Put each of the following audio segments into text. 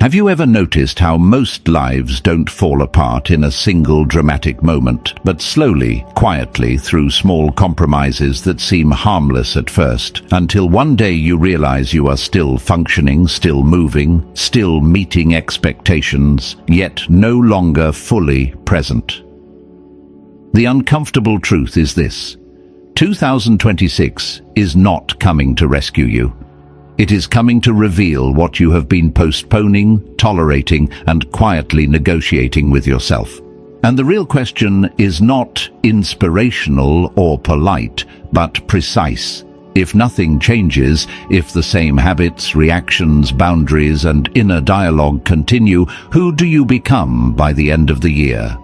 Have you ever noticed how most lives don't fall apart in a single dramatic moment, but slowly, quietly, through small compromises that seem harmless at first, until one day you realize you are still functioning, still moving, still meeting expectations, yet no longer fully present? The uncomfortable truth is this: 2026 is not coming to rescue you. It is coming to reveal what you have been postponing, tolerating, and quietly negotiating with yourself. And the real question is not inspirational or polite, but precise. If nothing changes, if the same habits, reactions, boundaries, and inner dialogue continue, who do you become by the end of the year?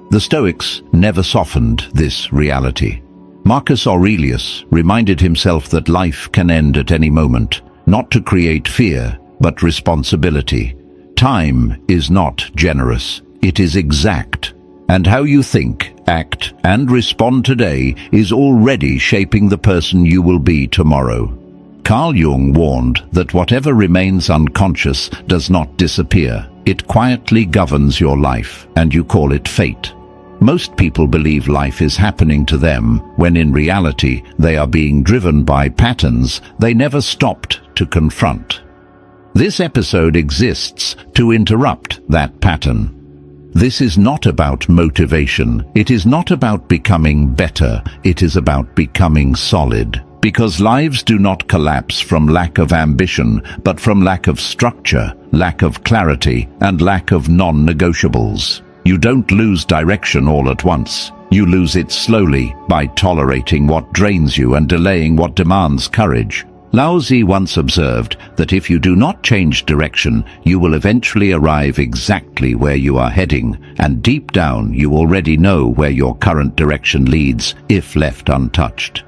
The Stoics never softened this reality. Marcus Aurelius reminded himself that life can end at any moment, not to create fear, but responsibility. Time is not generous, it is exact. And how you think, act, and respond today is already shaping the person you will be tomorrow. Carl Jung warned that whatever remains unconscious does not disappear. It quietly governs your life, and you call it fate. Most people believe life is happening to them, when in reality they are being driven by patterns they never stopped to confront. This episode exists to interrupt that pattern. This is not about motivation. It is not about becoming better. It is about becoming solid. Because lives do not collapse from lack of ambition, but from lack of structure, lack of clarity, and lack of non-negotiables. You don't lose direction all at once. You lose it slowly, by tolerating what drains you and delaying what demands courage. Lao Tzu once observed that if you do not change direction, you will eventually arrive exactly where you are heading, and deep down you already know where your current direction leads, if left untouched.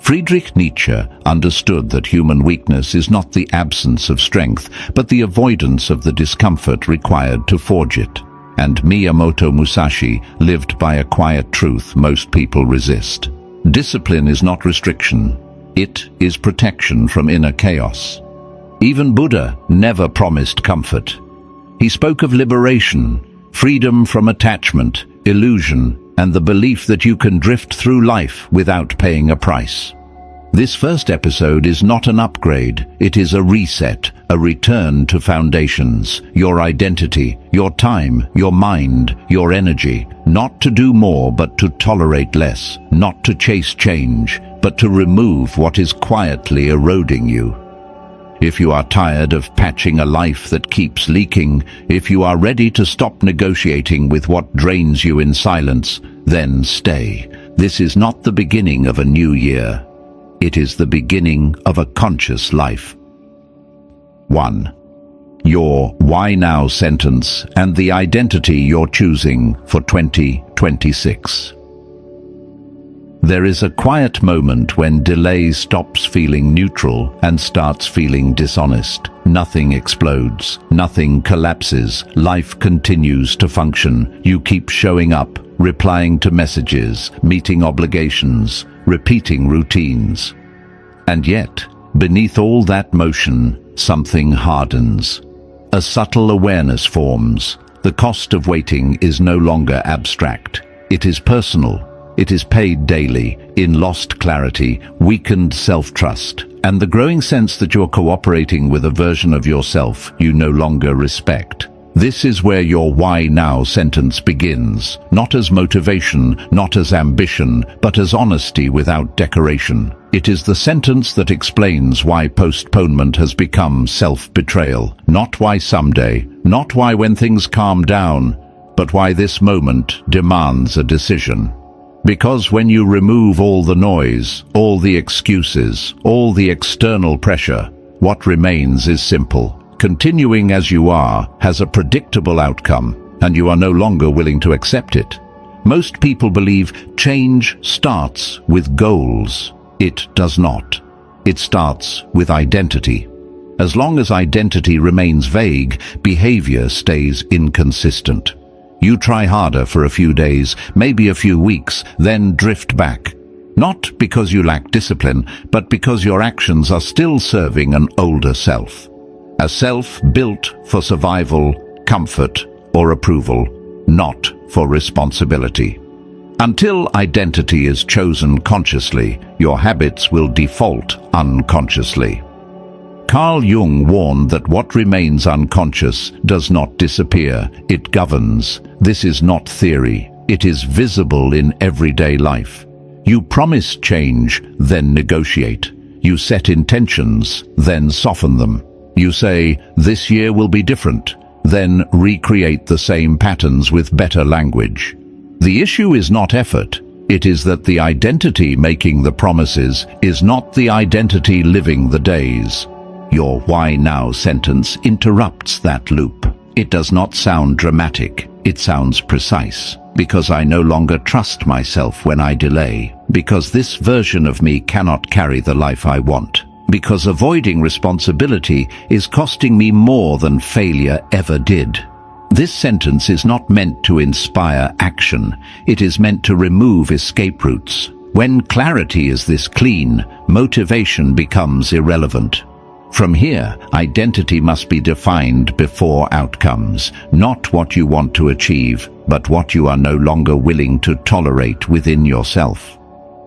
Friedrich Nietzsche understood that human weakness is not the absence of strength, but the avoidance of the discomfort required to forge it. And Miyamoto Musashi lived by a quiet truth most people resist. Discipline is not restriction. It is protection from inner chaos. Even Buddha never promised comfort. He spoke of liberation, freedom from attachment, illusion, and the belief that you can drift through life without paying a price. This first episode is not an upgrade, it is a reset, a return to foundations, your identity, your time, your mind, your energy, not to do more but to tolerate less, not to chase change, but to remove what is quietly eroding you. If you are tired of patching a life that keeps leaking, if you are ready to stop negotiating with what drains you in silence, then stay. This is not the beginning of a new year. It is the beginning of a conscious life. 1. Your why now sentence and the identity you're choosing for 2026. There is a quiet moment when delay stops feeling neutral and starts feeling dishonest. Nothing explodes, nothing collapses, life continues to function. You keep showing up, replying to messages, meeting obligations, repeating routines. And yet, beneath all that motion, something hardens. A subtle awareness forms. The cost of waiting is no longer abstract. It is personal. It is paid daily, in lost clarity, weakened self-trust, and the growing sense that you're cooperating with a version of yourself you no longer respect. This is where your why now sentence begins, not as motivation, not as ambition, but as honesty without decoration. It is the sentence that explains why postponement has become self-betrayal, not why someday, not why when things calm down, but why this moment demands a decision. Because when you remove all the noise, all the excuses, all the external pressure, what remains is simple. Continuing as you are has a predictable outcome, and you are no longer willing to accept it. Most people believe change starts with goals. It does not. It starts with identity. As long as identity remains vague, behavior stays inconsistent. You try harder for a few days, maybe a few weeks, then drift back. Not because you lack discipline, but because your actions are still serving an older self. A self built for survival, comfort, or approval, not for responsibility. Until identity is chosen consciously, your habits will default unconsciously. Carl Jung warned that what remains unconscious does not disappear, it governs. This is not theory, it is visible in everyday life. You promise change, then negotiate. You set intentions, then soften them. You say, "This year will be different," then recreate the same patterns with better language. The issue is not effort, it is that the identity making the promises is not the identity living the days. Your "why now" sentence interrupts that loop. It does not sound dramatic, it sounds precise. Because I no longer trust myself when I delay. Because this version of me cannot carry the life I want. Because avoiding responsibility is costing me more than failure ever did. This sentence is not meant to inspire action, it is meant to remove escape routes. When clarity is this clean, motivation becomes irrelevant. From here, identity must be defined before outcomes, not what you want to achieve, but what you are no longer willing to tolerate within yourself.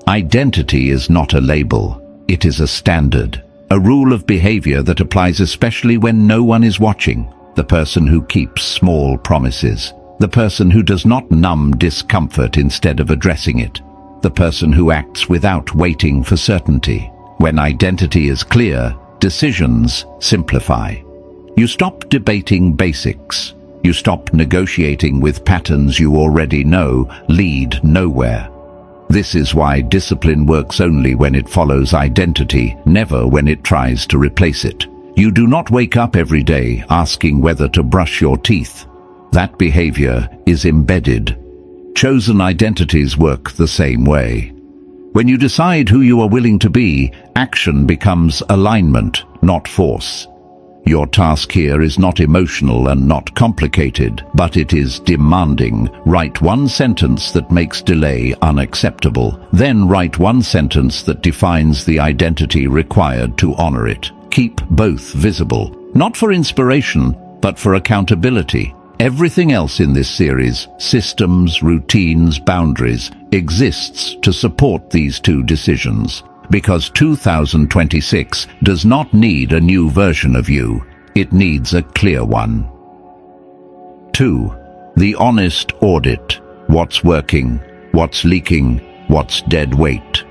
Identity is not a label, it is a standard, a rule of behavior that applies especially when no one is watching. The person who keeps small promises, the person who does not numb discomfort instead of addressing it, the person who acts without waiting for certainty. When identity is clear, decisions simplify. You stop debating basics. You stop negotiating with patterns you already know lead nowhere. This is why discipline works only when it follows identity, never when it tries to replace it. You do not wake up every day asking whether to brush your teeth. That behavior is embedded. Chosen identities work the same way. When you decide who you are willing to be, action becomes alignment, not force. Your task here is not emotional and not complicated, but it is demanding. Write one sentence that makes delay unacceptable. Then write one sentence that defines the identity required to honor it. Keep both visible, not for inspiration, but for accountability. Everything else in this series, systems, routines, boundaries, exists to support these two decisions. Because 2026 does not need a new version of you, it needs a clear one. 2. The honest audit. What's working? What's leaking? What's dead weight?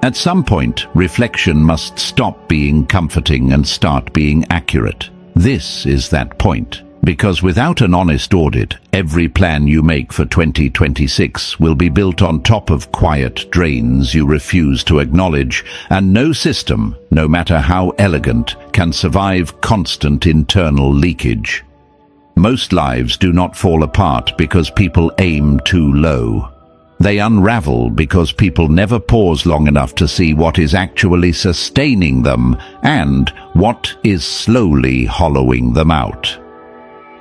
At some point, reflection must stop being comforting and start being accurate. This is that point. Because without an honest audit, every plan you make for 2026 will be built on top of quiet drains you refuse to acknowledge, and no system, no matter how elegant, can survive constant internal leakage. Most lives do not fall apart because people aim too low. They unravel because people never pause long enough to see what is actually sustaining them and what is slowly hollowing them out.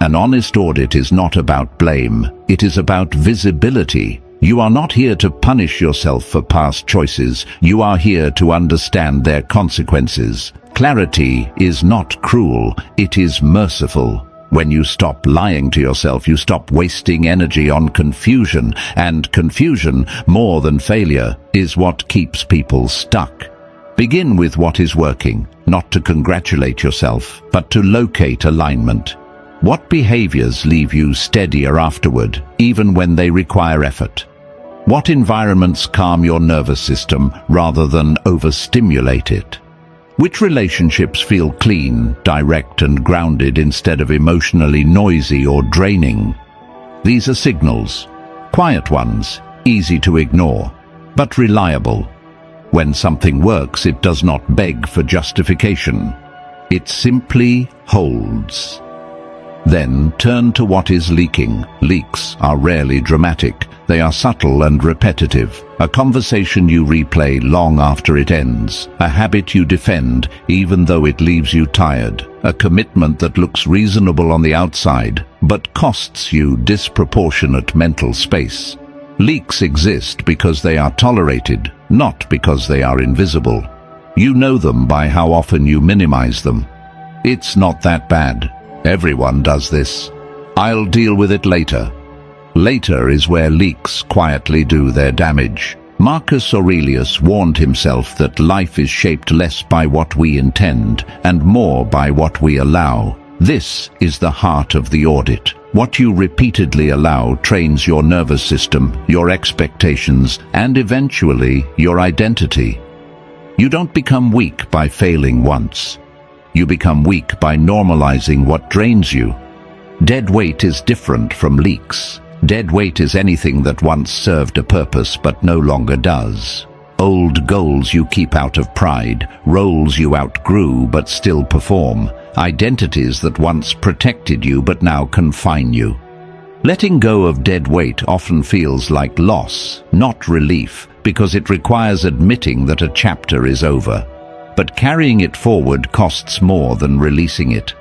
An honest audit is not about blame, it is about visibility. You are not here to punish yourself for past choices, you are here to understand their consequences. Clarity is not cruel, it is merciful. When you stop lying to yourself, you stop wasting energy on confusion, and confusion, more than failure, is what keeps people stuck. Begin with what is working, not to congratulate yourself, but to locate alignment. What behaviors leave you steadier afterward, even when they require effort? What environments calm your nervous system rather than overstimulate it? Which relationships feel clean, direct and grounded instead of emotionally noisy or draining? These are signals, quiet ones, easy to ignore, but reliable. When something works, it does not beg for justification. It simply holds. Then turn to what is leaking. Leaks are rarely dramatic. They are subtle and repetitive. A conversation you replay long after it ends. A habit you defend even though it leaves you tired. A commitment that looks reasonable on the outside but costs you disproportionate mental space. Leaks exist because they are tolerated, not because they are invisible. You know them by how often you minimize them. It's not that bad. Everyone does this. I'll deal with it later. Later is where leaks quietly do their damage. Marcus Aurelius warned himself that life is shaped less by what we intend and more by what we allow. This is the heart of the audit. What you repeatedly allow trains your nervous system, your expectations, and eventually your identity. You don't become weak by failing once. You become weak by normalizing what drains you. Dead weight is different from leaks. Dead weight is anything that once served a purpose but no longer does. Old goals you keep out of pride, roles you outgrew but still perform, identities that once protected you but now confine you. Letting go of dead weight often feels like loss, not relief, because it requires admitting that a chapter is over. But carrying it forward costs more than releasing it.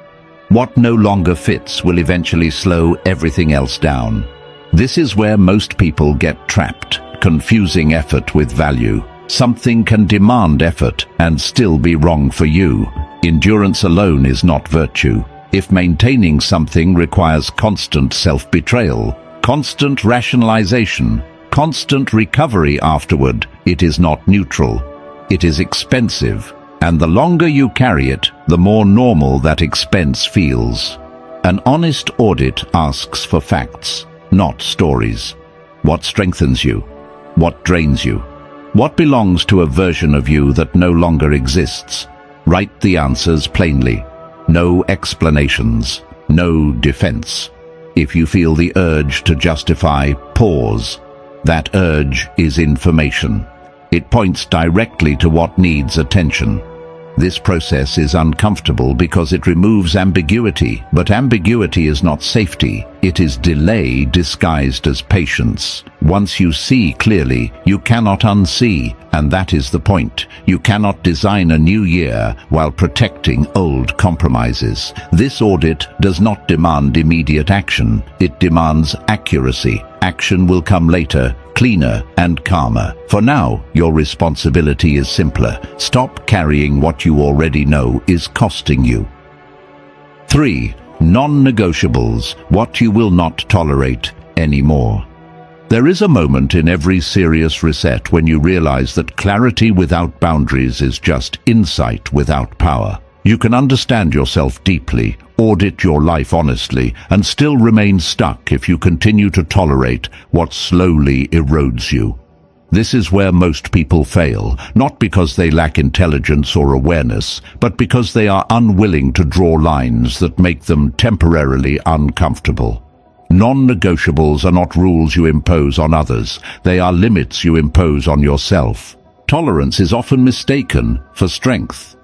What no longer fits will eventually slow everything else down. This is where most people get trapped, confusing effort with value. Something can demand effort and still be wrong for you. Endurance alone is not virtue. If maintaining something requires constant self-betrayal, constant rationalization, constant recovery afterward, it is not neutral. It is expensive, and the longer you carry it, the more normal that expense feels. An honest audit asks for facts, not stories. What strengthens you? What drains you? What belongs to a version of you that no longer exists? Write the answers plainly. No explanations. No defense. If you feel the urge to justify, pause. That urge is information. It points directly to what needs attention. This process is uncomfortable because it removes ambiguity, but ambiguity is not safety. It is delay disguised as patience. Once you see clearly, you cannot unsee, and that is the point. You cannot design a new year while protecting old compromises. This audit does not demand immediate action. It demands accuracy. Action will come later, cleaner and calmer. For now, your responsibility is simpler. Stop carrying what you already know is costing you. 3. Non-negotiables, what you will not tolerate anymore. There is a moment in every serious reset when you realize that clarity without boundaries is just insight without power. You can understand yourself deeply, audit your life honestly, and still remain stuck if you continue to tolerate what slowly erodes you. This is where most people fail, not because they lack intelligence or awareness, but because they are unwilling to draw lines that make them temporarily uncomfortable. Non-negotiables are not rules you impose on others, they are limits you impose on yourself. Tolerance is often mistaken for strength.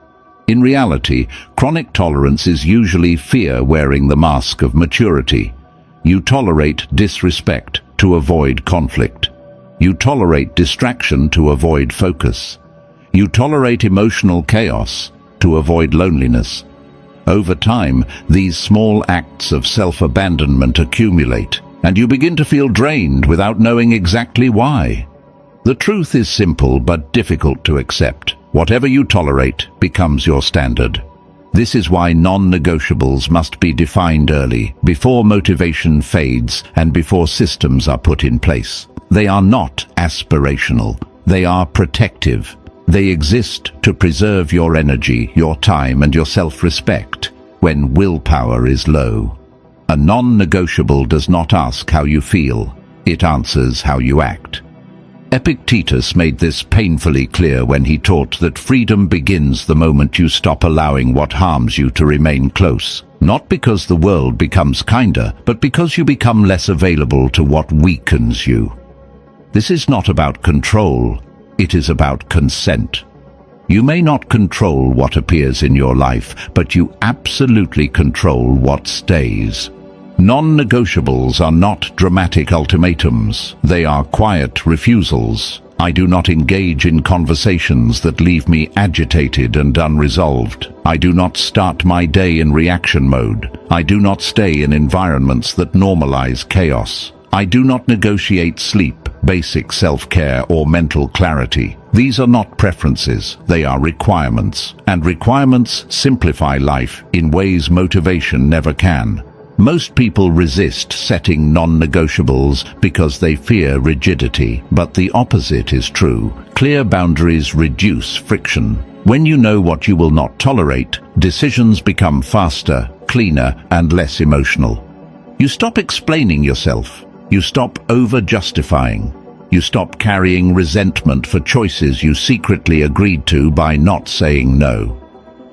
In reality, chronic tolerance is usually fear wearing the mask of maturity. You tolerate disrespect to avoid conflict. You tolerate distraction to avoid focus. You tolerate emotional chaos to avoid loneliness. Over time, these small acts of self-abandonment accumulate, and you begin to feel drained without knowing exactly why. The truth is simple but difficult to accept. Whatever you tolerate becomes your standard. This is why non-negotiables must be defined early, before motivation fades and before systems are put in place. They are not aspirational. They are protective. They exist to preserve your energy, your time, and your self-respect when willpower is low. A non-negotiable does not ask how you feel. It answers how you act. Epictetus made this painfully clear when he taught that freedom begins the moment you stop allowing what harms you to remain close. Not because the world becomes kinder, but because you become less available to what weakens you. This is not about control, it is about consent. You may not control what appears in your life, but you absolutely control what stays. Non-negotiables are not dramatic ultimatums. They are quiet refusals. I do not engage in conversations that leave me agitated and unresolved. I do not start my day in reaction mode. I do not stay in environments that normalize chaos. I do not negotiate sleep, basic self-care, or mental clarity. These are not preferences, they are requirements, and requirements simplify life in ways motivation never can. Most people resist setting non-negotiables because they fear rigidity, but the opposite is true. Clear boundaries reduce friction. When you know what you will not tolerate, decisions become faster, cleaner, and less emotional. You stop explaining yourself. You stop over-justifying. You stop carrying resentment for choices you secretly agreed to by not saying no.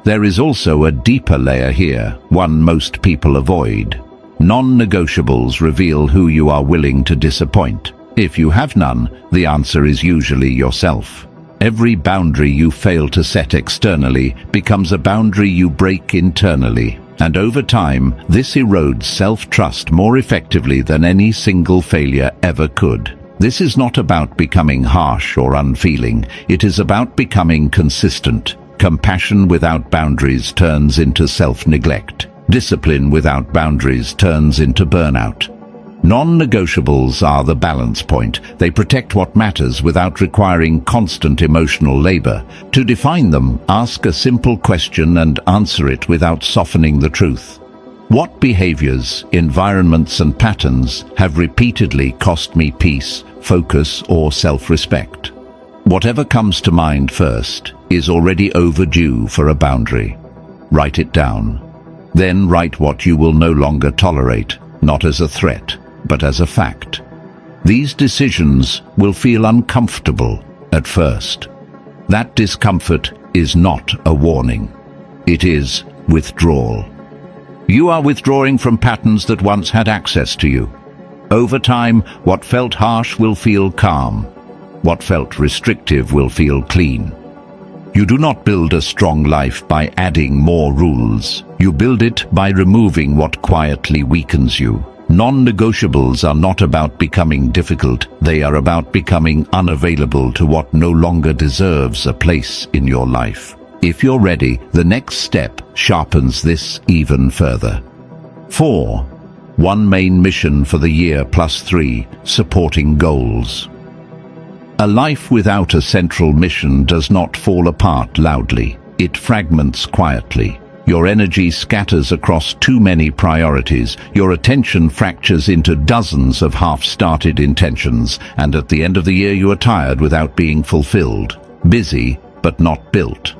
There is also a deeper layer here, one most people avoid. Non-negotiables reveal who you are willing to disappoint. If you have none, the answer is usually yourself. Every boundary you fail to set externally becomes a boundary you break internally. And over time, this erodes self-trust more effectively than any single failure ever could. This is not about becoming harsh or unfeeling. It is about becoming consistent. Compassion without boundaries turns into self-neglect. Discipline without boundaries turns into burnout. Non-negotiables are the balance point. They protect what matters without requiring constant emotional labor. To define them, ask a simple question and answer it without softening the truth. What behaviors, environments, and patterns have repeatedly cost me peace, focus, or self-respect? Whatever comes to mind first is already overdue for a boundary. Write it down. Then write what you will no longer tolerate, not as a threat, but as a fact. These decisions will feel uncomfortable at first. That discomfort is not a warning. It is withdrawal. You are withdrawing from patterns that once had access to you. Over time, what felt harsh will feel calm. What felt restrictive will feel clean. You do not build a strong life by adding more rules. You build it by removing what quietly weakens you. Non-negotiables are not about becoming difficult. They are about becoming unavailable to what no longer deserves a place in your life. If you're ready, the next step sharpens this even further. 4. One main mission for the year +3, supporting goals. A life without a central mission does not fall apart loudly. It fragments quietly. Your energy scatters across too many priorities. Your attention fractures into dozens of half-started intentions, and at the end of the year you are tired without being fulfilled. Busy, but not built.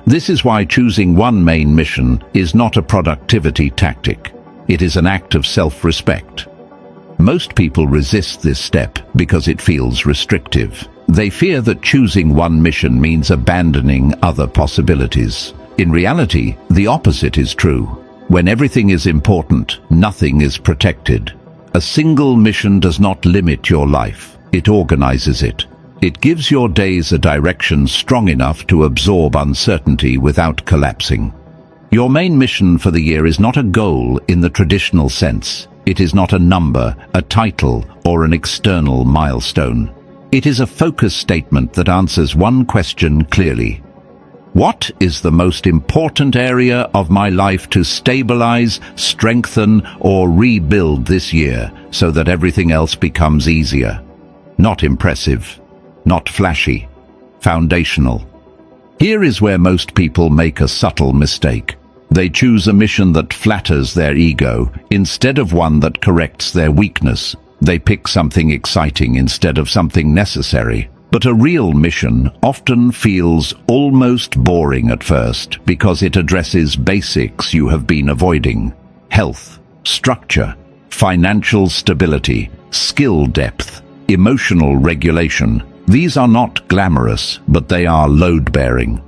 This is why choosing one main mission is not a productivity tactic. It is an act of self-respect. Most people resist this step because it feels restrictive. They fear that choosing one mission means abandoning other possibilities. In reality, the opposite is true. When everything is important, nothing is protected. A single mission does not limit your life. It organizes it. It gives your days a direction strong enough to absorb uncertainty without collapsing. Your main mission for the year is not a goal in the traditional sense. It is not a number, a title, or an external milestone. It is a focus statement that answers one question clearly. What is the most important area of my life to stabilize, strengthen, or rebuild this year so that everything else becomes easier? Not impressive, not flashy, foundational. Here is where most people make a subtle mistake. They choose a mission that flatters their ego instead of one that corrects their weakness. They pick something exciting instead of something necessary. But a real mission often feels almost boring at first because it addresses basics you have been avoiding. Health, structure, financial stability, skill depth, emotional regulation. These are not glamorous, but they are load-bearing.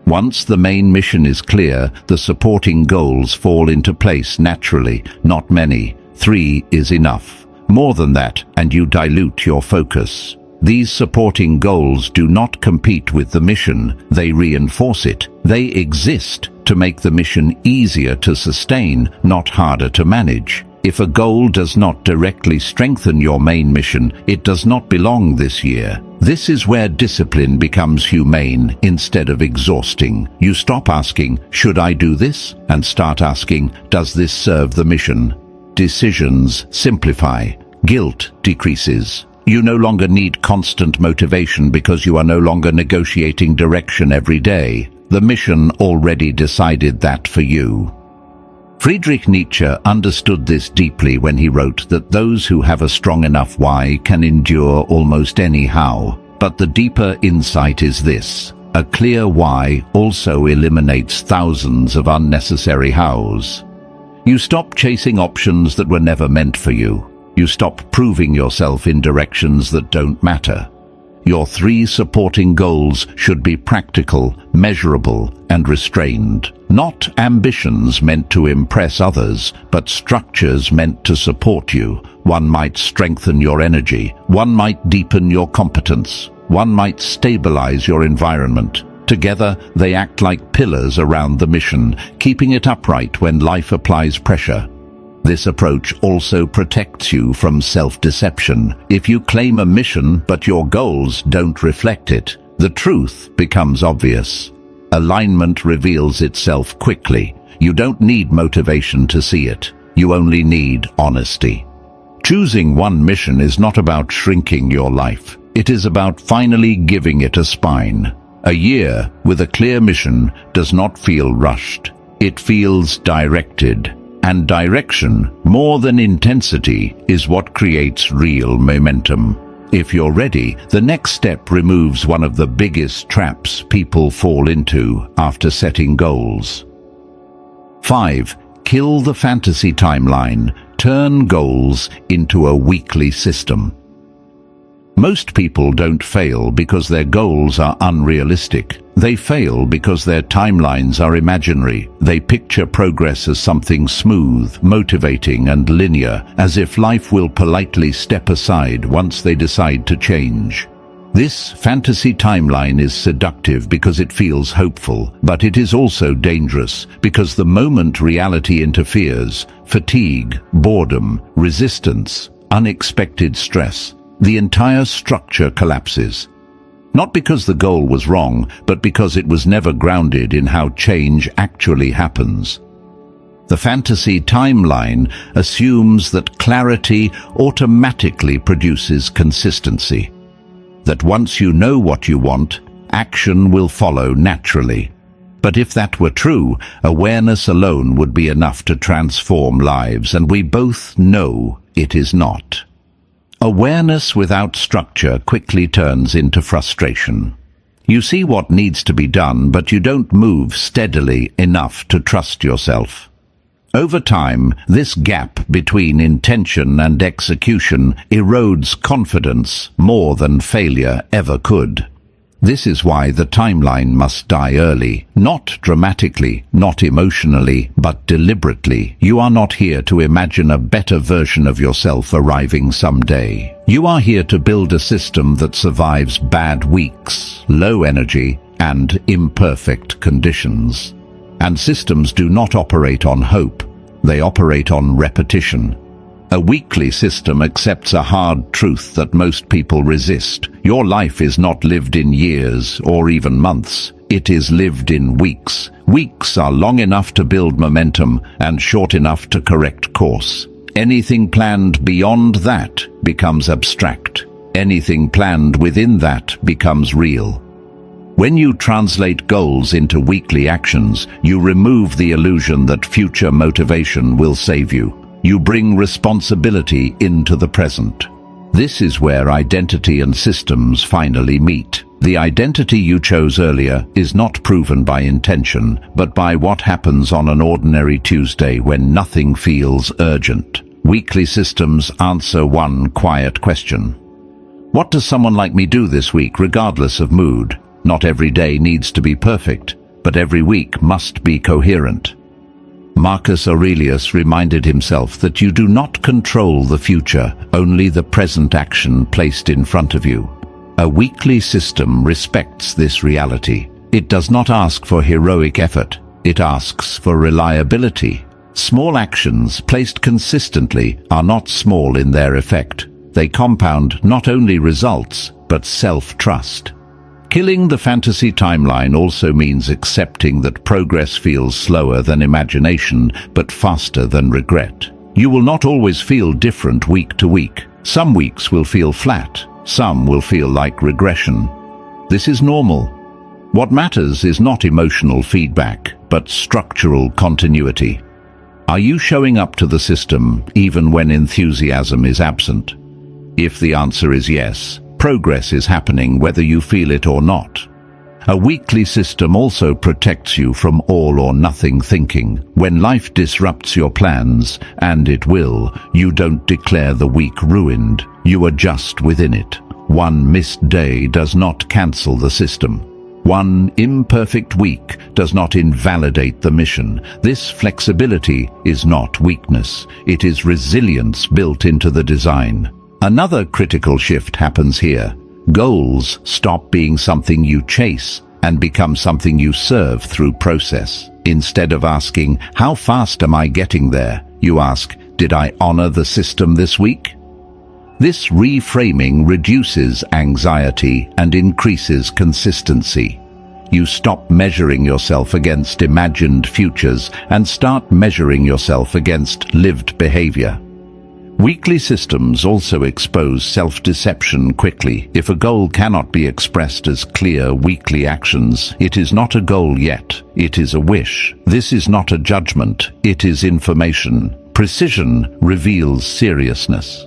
Once the main mission is clear, the supporting goals fall into place naturally. Not many. 3 is enough. More than that, and you dilute your focus. These supporting goals do not compete with the mission, they reinforce it. They exist to make the mission easier to sustain, not harder to manage. If a goal does not directly strengthen your main mission, it does not belong this year. This is where discipline becomes humane instead of exhausting. You stop asking, "Should I do this?" and start asking, "Does this serve the mission?" Decisions simplify. Guilt decreases. You no longer need constant motivation because you are no longer negotiating direction every day. The mission already decided that for you. Friedrich Nietzsche understood this deeply when he wrote that those who have a strong enough why can endure almost any how. But the deeper insight is this: a clear why also eliminates thousands of unnecessary hows. You stop chasing options that were never meant for you. You stop proving yourself in directions that don't matter. Your 3 supporting goals should be practical, measurable, and restrained. Not ambitions meant to impress others, but structures meant to support you. One might strengthen your energy. One might deepen your competence. One might stabilize your environment. Together, they act like pillars around the mission, keeping it upright when life applies pressure. This approach also protects you from self-deception. If you claim a mission but your goals don't reflect it, the truth becomes obvious. Alignment reveals itself quickly. You don't need motivation to see it. You only need honesty. Choosing one mission is not about shrinking your life. It is about finally giving it a spine. A year with a clear mission does not feel rushed. It feels directed. And direction, more than intensity, is what creates real momentum. If you're ready, the next step removes one of the biggest traps people fall into after setting goals. 5. Kill the fantasy timeline. Turn goals into a weekly system. Most people don't fail because their goals are unrealistic. They fail because their timelines are imaginary. They picture progress as something smooth, motivating, and linear, as if life will politely step aside once they decide to change. This fantasy timeline is seductive because it feels hopeful, but it is also dangerous because the moment reality interferes, fatigue, boredom, resistance, unexpected stress, the entire structure collapses. Not because the goal was wrong, but because it was never grounded in how change actually happens. The fantasy timeline assumes that clarity automatically produces consistency. That once you know what you want, action will follow naturally. But if that were true, awareness alone would be enough to transform lives, and we both know it is not. Awareness without structure quickly turns into frustration. You see what needs to be done, but you don't move steadily enough to trust yourself. Over time, this gap between intention and execution erodes confidence more than failure ever could. This is why the timeline must die early, not dramatically, not emotionally, but deliberately. You are not here to imagine a better version of yourself arriving someday. You are here to build a system that survives bad weeks, low energy, and imperfect conditions. And systems do not operate on hope. They operate on repetition. A weekly system accepts a hard truth that most people resist. Your life is not lived in years or even months. It is lived in weeks. Weeks are long enough to build momentum and short enough to correct course. Anything planned beyond that becomes abstract. Anything planned within that becomes real. When you translate goals into weekly actions, you remove the illusion that future motivation will save you. You bring responsibility into the present. This is where identity and systems finally meet. The identity you chose earlier is not proven by intention, but by what happens on an ordinary Tuesday when nothing feels urgent. Weekly systems answer one quiet question. What does someone like me do this week, regardless of mood? Not every day needs to be perfect, but every week must be coherent. Marcus Aurelius reminded himself that you do not control the future, only the present action placed in front of you. A weekly system respects this reality. It does not ask for heroic effort. It asks for reliability. Small actions placed consistently are not small in their effect. They compound not only results, but self-trust. Killing the fantasy timeline also means accepting that progress feels slower than imagination, but faster than regret. You will not always feel different week to week. Some weeks will feel flat, some will feel like regression. This is normal. What matters is not emotional feedback, but structural continuity. Are you showing up to the system even when enthusiasm is absent? If the answer is yes, progress is happening whether you feel it or not. A weekly system also protects you from all or nothing thinking. When life disrupts your plans, and it will, you don't declare the week ruined. You adjust within it. One missed day does not cancel the system. One imperfect week does not invalidate the mission. This flexibility is not weakness. It is resilience built into the design. Another critical shift happens here. Goals stop being something you chase and become something you serve through process. Instead of asking, how fast am I getting there? You ask, did I honor the system this week? This reframing reduces anxiety and increases consistency. You stop measuring yourself against imagined futures and start measuring yourself against lived behavior. Weekly systems also expose self-deception quickly. If a goal cannot be expressed as clear weekly actions, it is not a goal yet. It is a wish. This is not a judgment. It is information. Precision reveals seriousness.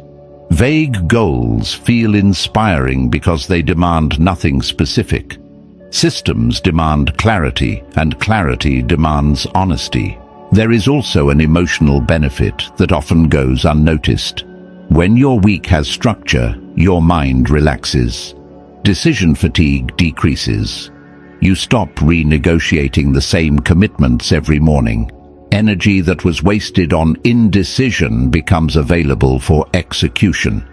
Vague goals feel inspiring because they demand nothing specific. Systems demand clarity, and clarity demands honesty. There is also an emotional benefit that often goes unnoticed. When your week has structure, your mind relaxes. Decision fatigue decreases. You stop renegotiating the same commitments every morning. Energy that was wasted on indecision becomes available for execution.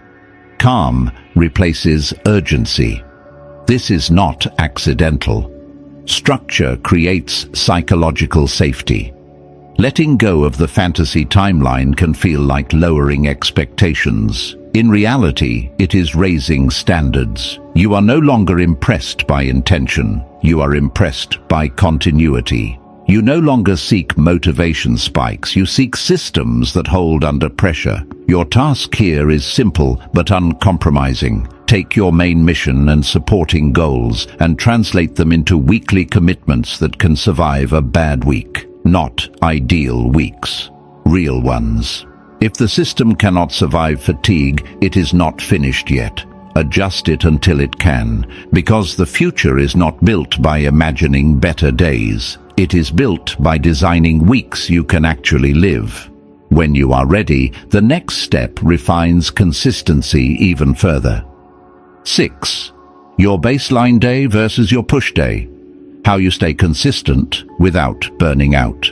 Calm replaces urgency. This is not accidental. Structure creates psychological safety. Letting go of the fantasy timeline can feel like lowering expectations. In reality, it is raising standards. You are no longer impressed by intention. You are impressed by continuity. You no longer seek motivation spikes. You seek systems that hold under pressure. Your task here is simple but uncompromising. Take your main mission and supporting goals and translate them into weekly commitments that can survive a bad week. Not ideal weeks, real ones. If the system cannot survive fatigue, it is not finished yet. Adjust it until it can, because the future is not built by imagining better days. It is built by designing weeks you can actually live. When you are ready, the next step refines consistency even further. 6. Your baseline day versus your push day. How you stay consistent without burning out.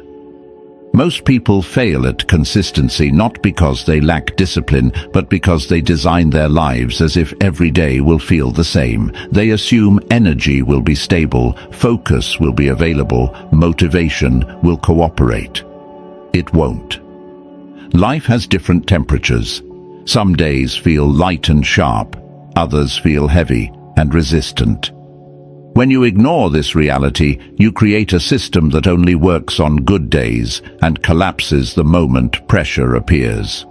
Most people fail at consistency not because they lack discipline, but because they design their lives as if every day will feel the same. They assume energy will be stable, focus will be available, motivation will cooperate. It won't. Life has different temperatures. Some days feel light and sharp, others feel heavy and resistant. When you ignore this reality, you create a system that only works on good days and collapses the moment pressure appears.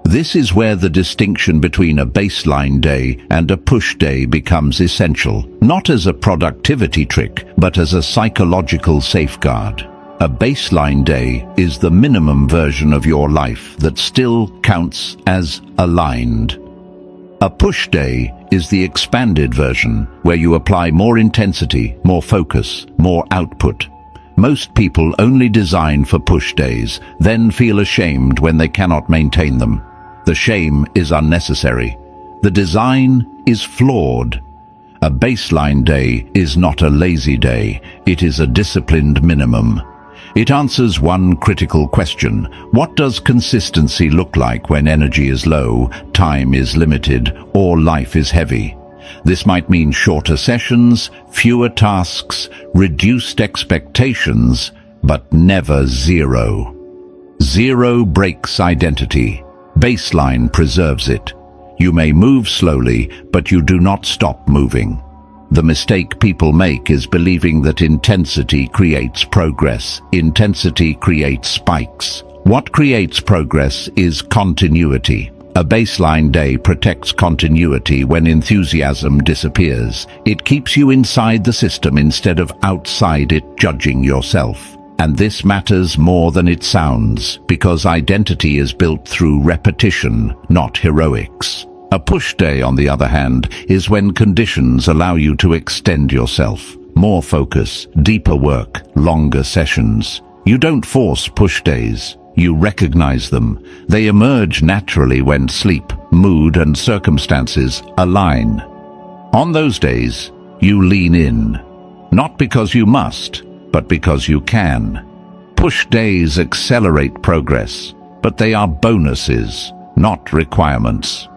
This is where the distinction between a baseline day and a push day becomes essential, not as a productivity trick, but as a psychological safeguard. A baseline day is the minimum version of your life that still counts as aligned. A push day is the expanded version, where you apply more intensity, more focus, more output. Most people only design for push days, then feel ashamed when they cannot maintain them. The shame is unnecessary. The design is flawed. A baseline day is not a lazy day, it is a disciplined minimum. It answers one critical question: what does consistency look like when energy is low, time is limited, or life is heavy? This might mean shorter sessions, fewer tasks, reduced expectations, but never zero. Zero breaks identity. Baseline preserves it. You may move slowly, but you do not stop moving. The mistake people make is believing that intensity creates progress. Intensity creates spikes. What creates progress is continuity. A A baseline day protects continuity when enthusiasm disappears. It keeps you inside the system instead of outside it, judging yourself. And this matters more than it sounds, because identity is built through repetition, not heroics. A push day, on the other hand, is when conditions allow you to extend yourself. More focus, deeper work, longer sessions. You don't force push days. You recognize them. They emerge naturally when sleep, mood, and circumstances align. On those days, you lean in. Not because you must, but because you can. Push days accelerate progress, but they are bonuses, not requirements.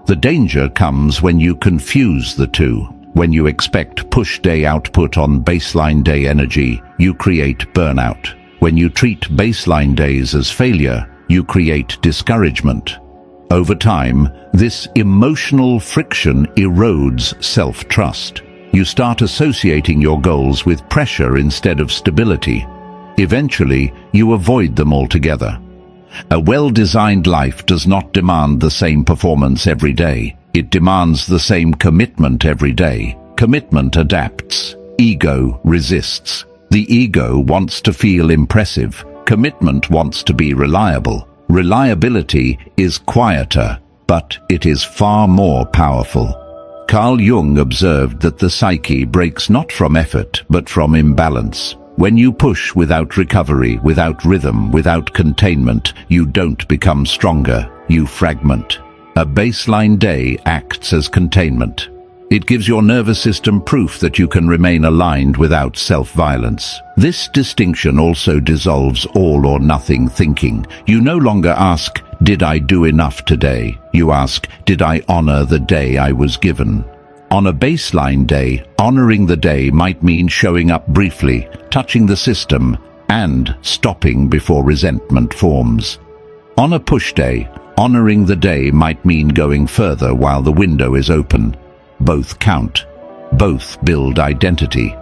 The danger comes when you confuse the two. When you expect push day output on baseline day energy, you create burnout. When you treat baseline days as failure, you create discouragement. Over time, this emotional friction erodes self-trust. You start associating your goals with pressure instead of stability. Eventually, you avoid them altogether. A well-designed life does not demand the same performance every day. It demands the same commitment every day. Commitment adapts. Ego resists. The ego wants to feel impressive. Commitment wants to be reliable. Reliability is quieter, but it is far more powerful. Carl Jung observed that the psyche breaks not from effort, but from imbalance. When you push without recovery, without rhythm, without containment, you don't become stronger, you fragment. A baseline day acts as containment. It gives your nervous system proof that you can remain aligned without self-violence. This distinction also dissolves all or nothing thinking. You no longer ask, "Did I do enough today?" You ask, "Did I honor the day I was given?" On a baseline day, honoring the day might mean showing up briefly, touching the system, and stopping before resentment forms. On a push day, honoring the day might mean going further while the window is open. Both count. Both build identity.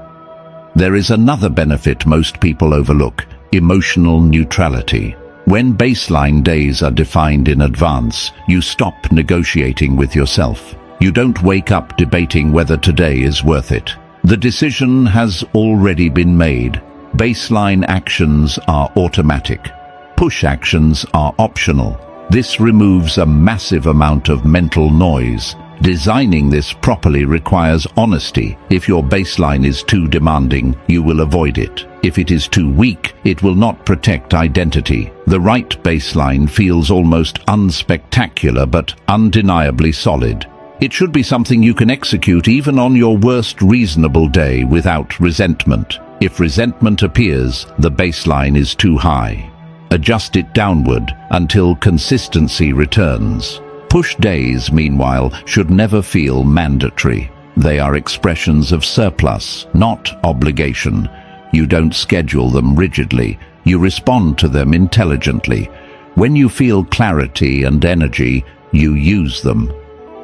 There is another benefit most people overlook: emotional neutrality. When baseline days are defined in advance, you stop negotiating with yourself. You don't wake up debating whether today is worth it. The decision has already been made. Baseline actions are automatic. Push actions are optional. This removes a massive amount of mental noise. Designing this properly requires honesty. If your baseline is too demanding, you will avoid it. If it is too weak, it will not protect identity. The right baseline feels almost unspectacular but undeniably solid. It should be something you can execute even on your worst reasonable day without resentment. If resentment appears, the baseline is too high. Adjust it downward until consistency returns. Push days, meanwhile, should never feel mandatory. They are expressions of surplus, not obligation. You don't schedule them rigidly. You respond to them intelligently. When you feel clarity and energy, you use them.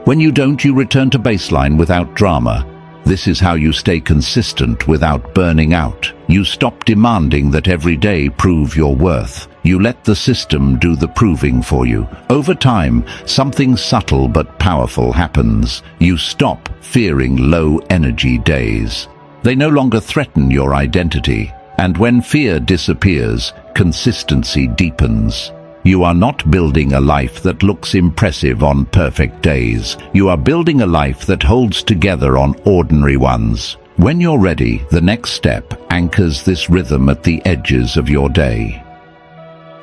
When you don't, you return to baseline without drama. This is how you stay consistent without burning out. You stop demanding that every day prove your worth. You let the system do the proving for you. Over time, something subtle but powerful happens. You stop fearing low-energy days. They no longer threaten your identity. And when fear disappears, consistency deepens. You are not building a life that looks impressive on perfect days. You are building a life that holds together on ordinary ones. When you're ready, the next step anchors this rhythm at the edges of your day.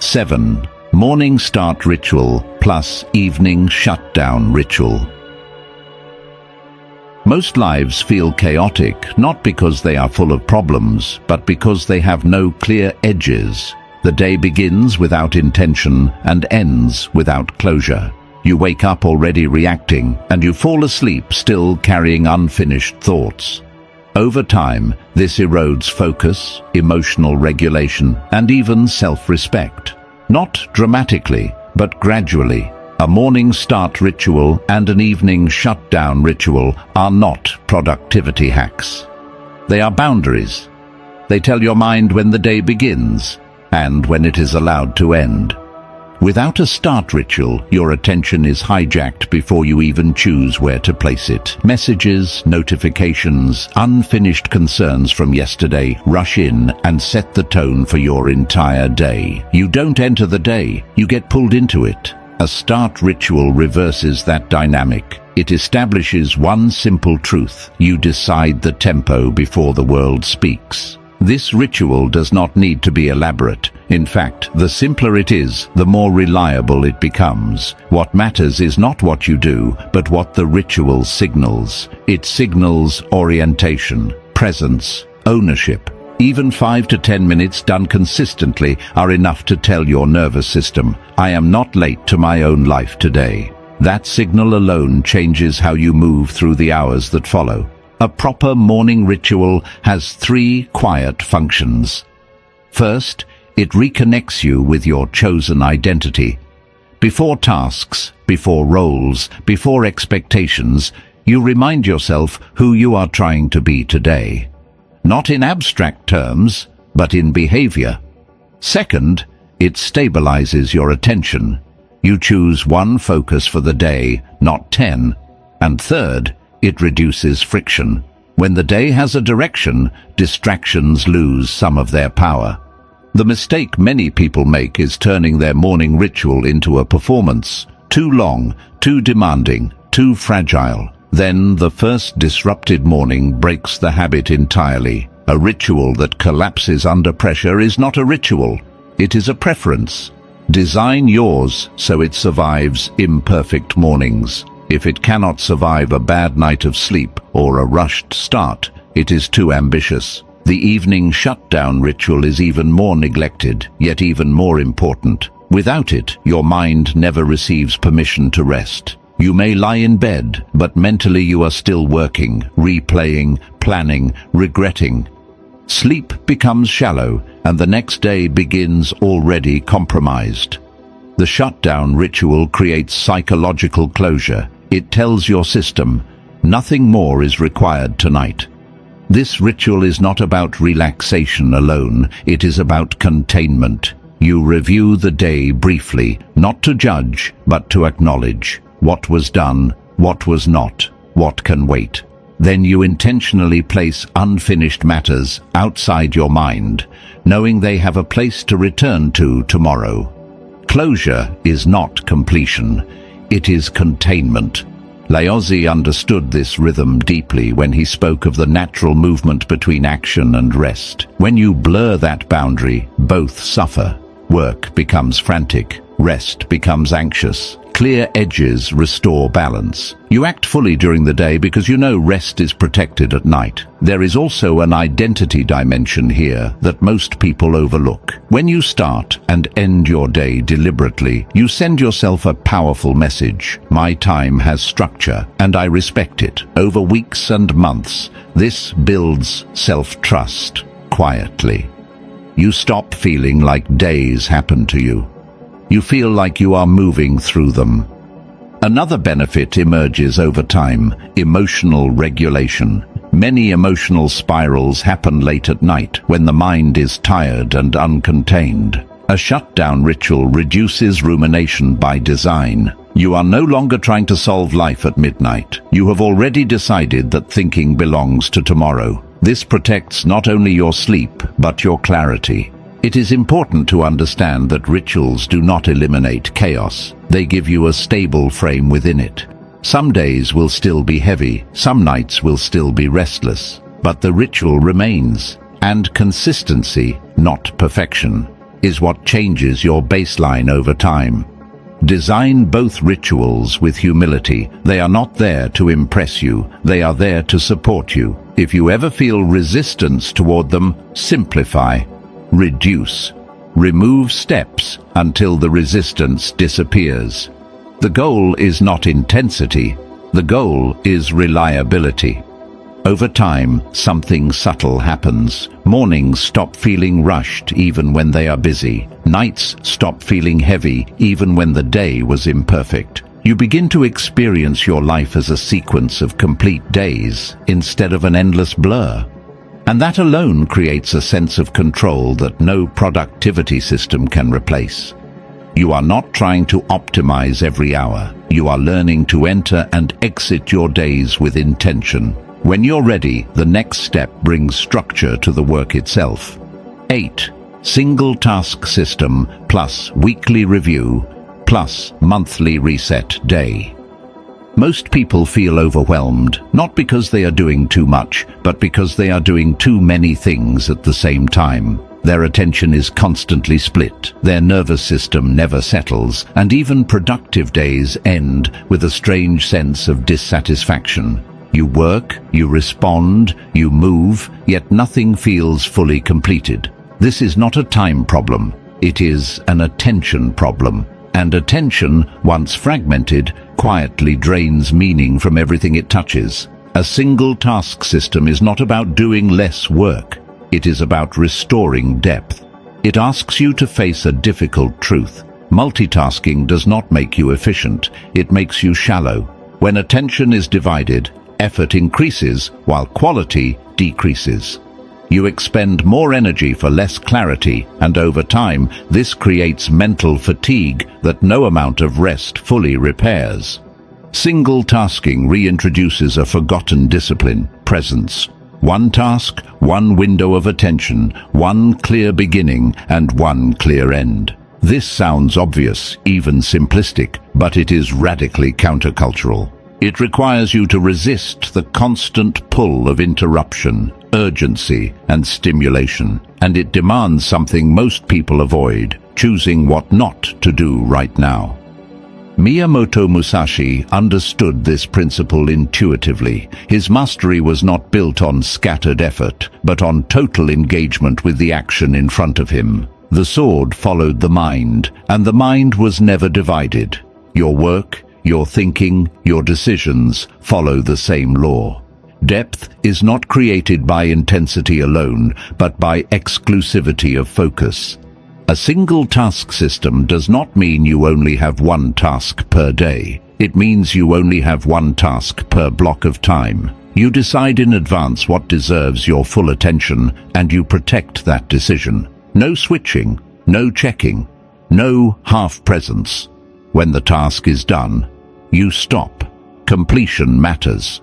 7. Morning start ritual plus evening shutdown ritual. Most lives feel chaotic, not because they are full of problems, but because they have no clear edges. The day begins without intention and ends without closure. You wake up already reacting, and you fall asleep still carrying unfinished thoughts. Over time, this erodes focus, emotional regulation, and even self-respect. Not dramatically, but gradually. A morning start ritual and an evening shutdown ritual are not productivity hacks. They are boundaries. They tell your mind when the day begins and when it is allowed to end. Without a start ritual, your attention is hijacked before you even choose where to place it. Messages, notifications, unfinished concerns from yesterday rush in and set the tone for your entire day. You don't enter the day, you get pulled into it. A start ritual reverses that dynamic. It establishes one simple truth: you decide the tempo before the world speaks. This ritual does not need to be elaborate. In fact, the simpler it is, the more reliable it becomes. What matters is not what you do, but what the ritual signals. It signals orientation, presence, ownership. Even 5 to 10 minutes done consistently are enough to tell your nervous system, I am not late to my own life today. That signal alone changes how you move through the hours that follow. A proper morning ritual has 3 quiet functions. First, it reconnects you with your chosen identity. Before tasks, before roles, before expectations, you remind yourself who you are trying to be today. Not in abstract terms, but in behavior. Second, it stabilizes your attention. You choose one focus for the day, not 10. And third, it reduces friction. When the day has a direction, distractions lose some of their power. The mistake many people make is turning their morning ritual into a performance. Too long, too demanding, too fragile. Then the first disrupted morning breaks the habit entirely. A ritual that collapses under pressure is not a ritual. It is a preference. Design yours so it survives imperfect mornings. If it cannot survive a bad night of sleep or a rushed start, it is too ambitious. The evening shutdown ritual is even more neglected, yet even more important. Without it, your mind never receives permission to rest. You may lie in bed, but mentally you are still working, replaying, planning, regretting. Sleep becomes shallow, and the next day begins already compromised. The shutdown ritual creates psychological closure. It tells your system, nothing more is required tonight. This ritual is not about relaxation alone, it is about containment. You review the day briefly, not to judge, but to acknowledge what was done, what was not, what can wait. Then you intentionally place unfinished matters outside your mind, knowing they have a place to return to tomorrow. Closure is not completion, it is containment. Laozi understood this rhythm deeply when he spoke of the natural movement between action and rest. When you blur that boundary, both suffer. Work becomes frantic, rest becomes anxious. Clear edges restore balance. You act fully during the day because you know rest is protected at night. There is also an identity dimension here that most people overlook. When you start and end your day deliberately, you send yourself a powerful message. My time has structure, and I respect it. Over weeks and months, this builds self-trust quietly. You stop feeling like days happen to you. You feel like you are moving through them. Another benefit emerges over time: emotional regulation. Many emotional spirals happen late at night when the mind is tired and uncontained. A shutdown ritual reduces rumination by design. You are no longer trying to solve life at midnight. You have already decided that thinking belongs to tomorrow. This protects not only your sleep, but your clarity. It is important to understand that rituals do not eliminate chaos. They give you a stable frame within it. Some days will still be heavy, some nights will still be restless, but the ritual remains. And consistency, not perfection, is what changes your baseline over time. Design both rituals with humility. They are not there to impress you, they are there to support you. If you ever feel resistance toward them, simplify. Reduce. Remove steps until the resistance disappears. The goal is not intensity. The goal is reliability. Over time, something subtle happens. Mornings stop feeling rushed even when they are busy. Nights stop feeling heavy even when the day was imperfect. You begin to experience your life as a sequence of complete days instead of an endless blur. And that alone creates a sense of control that no productivity system can replace. You are not trying to optimize every hour. You are learning to enter and exit your days with intention. When you're ready, the next step brings structure to the work itself. 8. Single task system plus weekly review plus monthly reset day. Most people feel overwhelmed, not because they are doing too much, but because they are doing too many things at the same time. Their attention is constantly split, their nervous system never settles, and even productive days end with a strange sense of dissatisfaction. You work, you respond, you move, yet nothing feels fully completed. This is not a time problem, it is an attention problem. And attention, once fragmented, quietly drains meaning from everything it touches. A single task system is not about doing less work. It is about restoring depth. It asks you to face a difficult truth. Multitasking does not make you efficient, it makes you shallow. When attention is divided, effort increases while quality decreases. You expend more energy for less clarity, and over time, this creates mental fatigue that no amount of rest fully repairs. Single tasking reintroduces a forgotten discipline, presence. One task, one window of attention, one clear beginning, and one clear end. This sounds obvious, even simplistic, but it is radically countercultural. It requires you to resist the constant pull of interruption, urgency, and stimulation, and it demands something most people avoid, choosing what not to do right now. Miyamoto Musashi understood this principle intuitively. His mastery was not built on scattered effort, but on total engagement with the action in front of him. The sword followed the mind, and the mind was never divided. Your work, your thinking, your decisions follow the same law. Depth is not created by intensity alone, but by exclusivity of focus. A single task system does not mean you only have one task per day. It means you only have one task per block of time. You decide in advance what deserves your full attention, and you protect that decision. No switching, no checking, no half presence. When the task is done, you stop. Completion matters.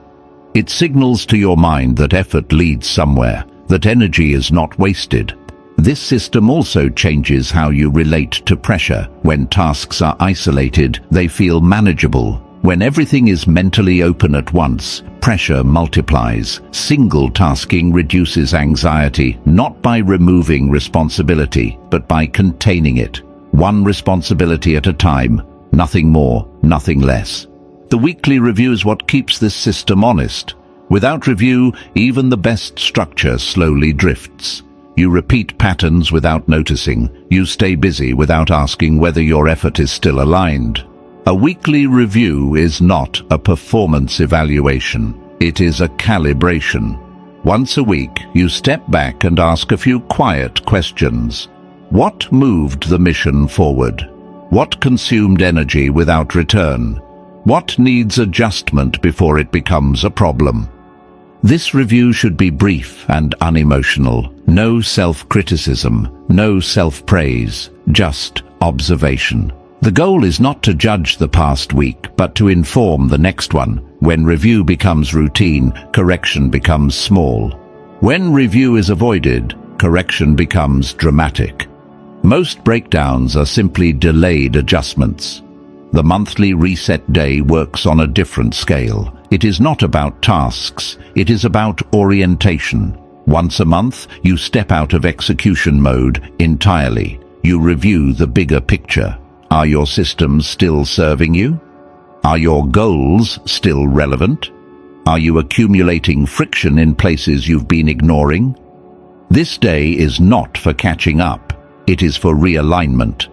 It signals to your mind that effort leads somewhere, that energy is not wasted. This system also changes how you relate to pressure. When tasks are isolated, they feel manageable. When everything is mentally open at once, pressure multiplies. Single tasking reduces anxiety, not by removing responsibility, but by containing it. One responsibility at a time, nothing more, nothing less. The weekly review is what keeps this system honest. Without review, even the best structure slowly drifts. You repeat patterns without noticing. You stay busy without asking whether your effort is still aligned. A weekly review is not a performance evaluation. It is a calibration. Once a week, you step back and ask a few quiet questions. What moved the mission forward? What consumed energy without return? What needs adjustment before it becomes a problem? This review should be brief and unemotional. No self-criticism, no self-praise, just observation. The goal is not to judge the past week, but to inform the next one. When review becomes routine, correction becomes small. When review is avoided, correction becomes dramatic. Most breakdowns are simply delayed adjustments. The monthly reset day works on a different scale. It is not about tasks, it is about orientation. Once a month, you step out of execution mode entirely. You review the bigger picture. Are your systems still serving you? Are your goals still relevant? Are you accumulating friction in places you've been ignoring? This day is not for catching up. It is for realignment.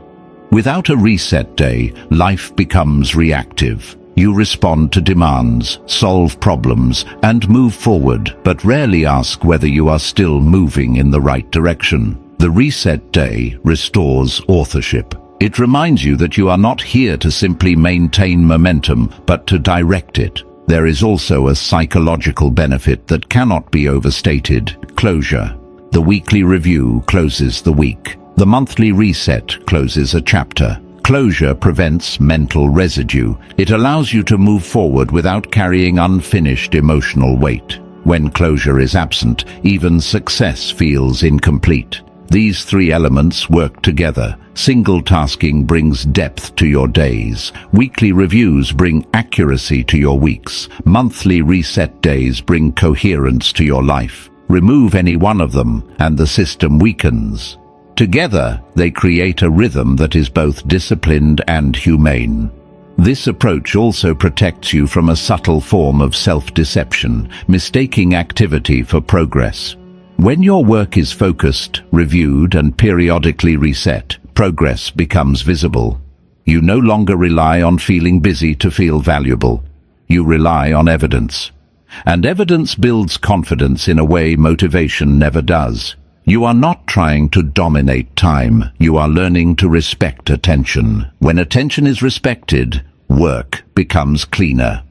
Without a reset day, life becomes reactive. You respond to demands, solve problems, and move forward, but rarely ask whether you are still moving in the right direction. The reset day restores authorship. It reminds you that you are not here to simply maintain momentum, but to direct it. There is also a psychological benefit that cannot be overstated: closure. The weekly review closes the week. The monthly reset closes a chapter. Closure prevents mental residue. It allows you to move forward without carrying unfinished emotional weight. When closure is absent, even success feels incomplete. These three elements work together. Single tasking brings depth to your days. Weekly reviews bring accuracy to your weeks. Monthly reset days bring coherence to your life. Remove any one of them, and the system weakens. Together, they create a rhythm that is both disciplined and humane. This approach also protects you from a subtle form of self-deception, mistaking activity for progress. When your work is focused, reviewed, and periodically reset, progress becomes visible. You no longer rely on feeling busy to feel valuable. You rely on evidence. And evidence builds confidence in a way motivation never does. You are not trying to dominate time. You are learning to respect attention. When attention is respected, work becomes cleaner.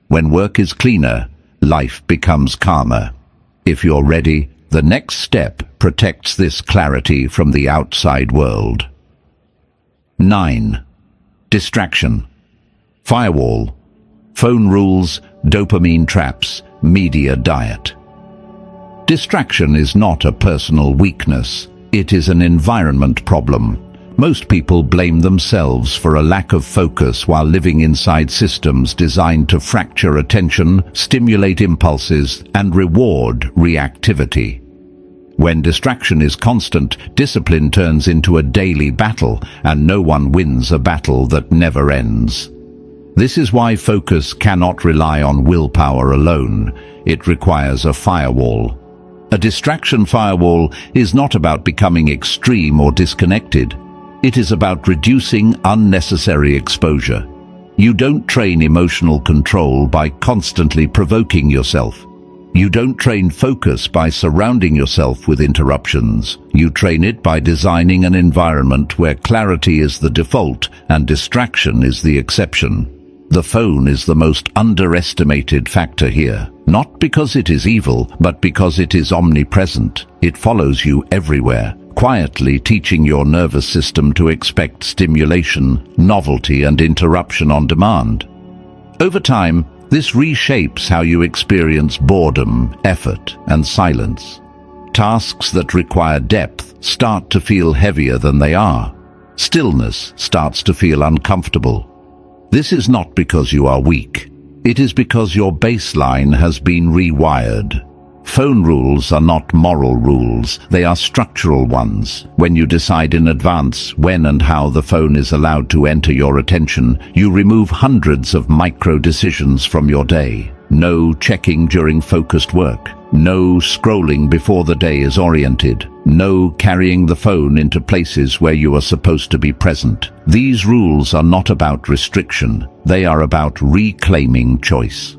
When work is cleaner, life becomes calmer. If you're ready, the next step protects this clarity from the outside world. 9. Distraction. Firewall. Phone rules, dopamine traps, media diet. Distraction is not a personal weakness. It is an environment problem. Most people blame themselves for a lack of focus while living inside systems designed to fracture attention, stimulate impulses, and reward reactivity. When distraction is constant, discipline turns into a daily battle, and no one wins a battle that never ends. This is why focus cannot rely on willpower alone. It requires a firewall. A distraction firewall is not about becoming extreme or disconnected. It is about reducing unnecessary exposure. You don't train emotional control by constantly provoking yourself. You don't train focus by surrounding yourself with interruptions. You train it by designing an environment where clarity is the default and distraction is the exception. The phone is the most underestimated factor here. Not because it is evil, but because it is omnipresent. It follows you everywhere, quietly teaching your nervous system to expect stimulation, novelty, and interruption on demand. Over time, this reshapes how you experience boredom, effort, and silence. Tasks that require depth start to feel heavier than they are. Stillness starts to feel uncomfortable. This is not because you are weak. It is because your baseline has been rewired. Phone rules are not moral rules, they are structural ones. When you decide in advance when and how the phone is allowed to enter your attention, you remove hundreds of micro-decisions from your day. No checking during focused work. No scrolling before the day is oriented. No carrying the phone into places where you are supposed to be present. These rules are not about restriction. They are about reclaiming choice.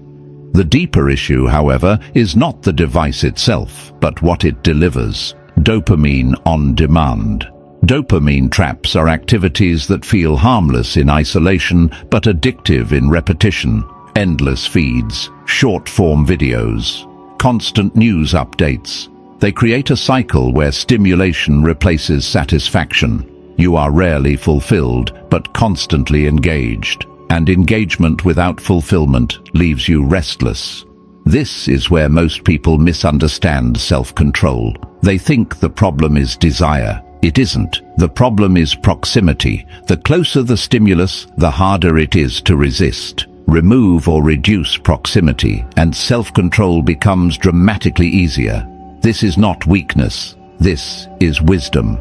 The deeper issue, however, is not the device itself, but what it delivers. Dopamine on demand. Dopamine traps are activities that feel harmless in isolation, but addictive in repetition. Endless feeds, short-form videos, constant news updates. They create a cycle where stimulation replaces satisfaction. You are rarely fulfilled, but constantly engaged. And engagement without fulfillment leaves you restless. This is where most people misunderstand self-control. They think the problem is desire. It isn't. The problem is proximity. The closer the stimulus, the harder it is to resist. Remove or reduce proximity, and self-control becomes dramatically easier. This is not weakness. This is wisdom.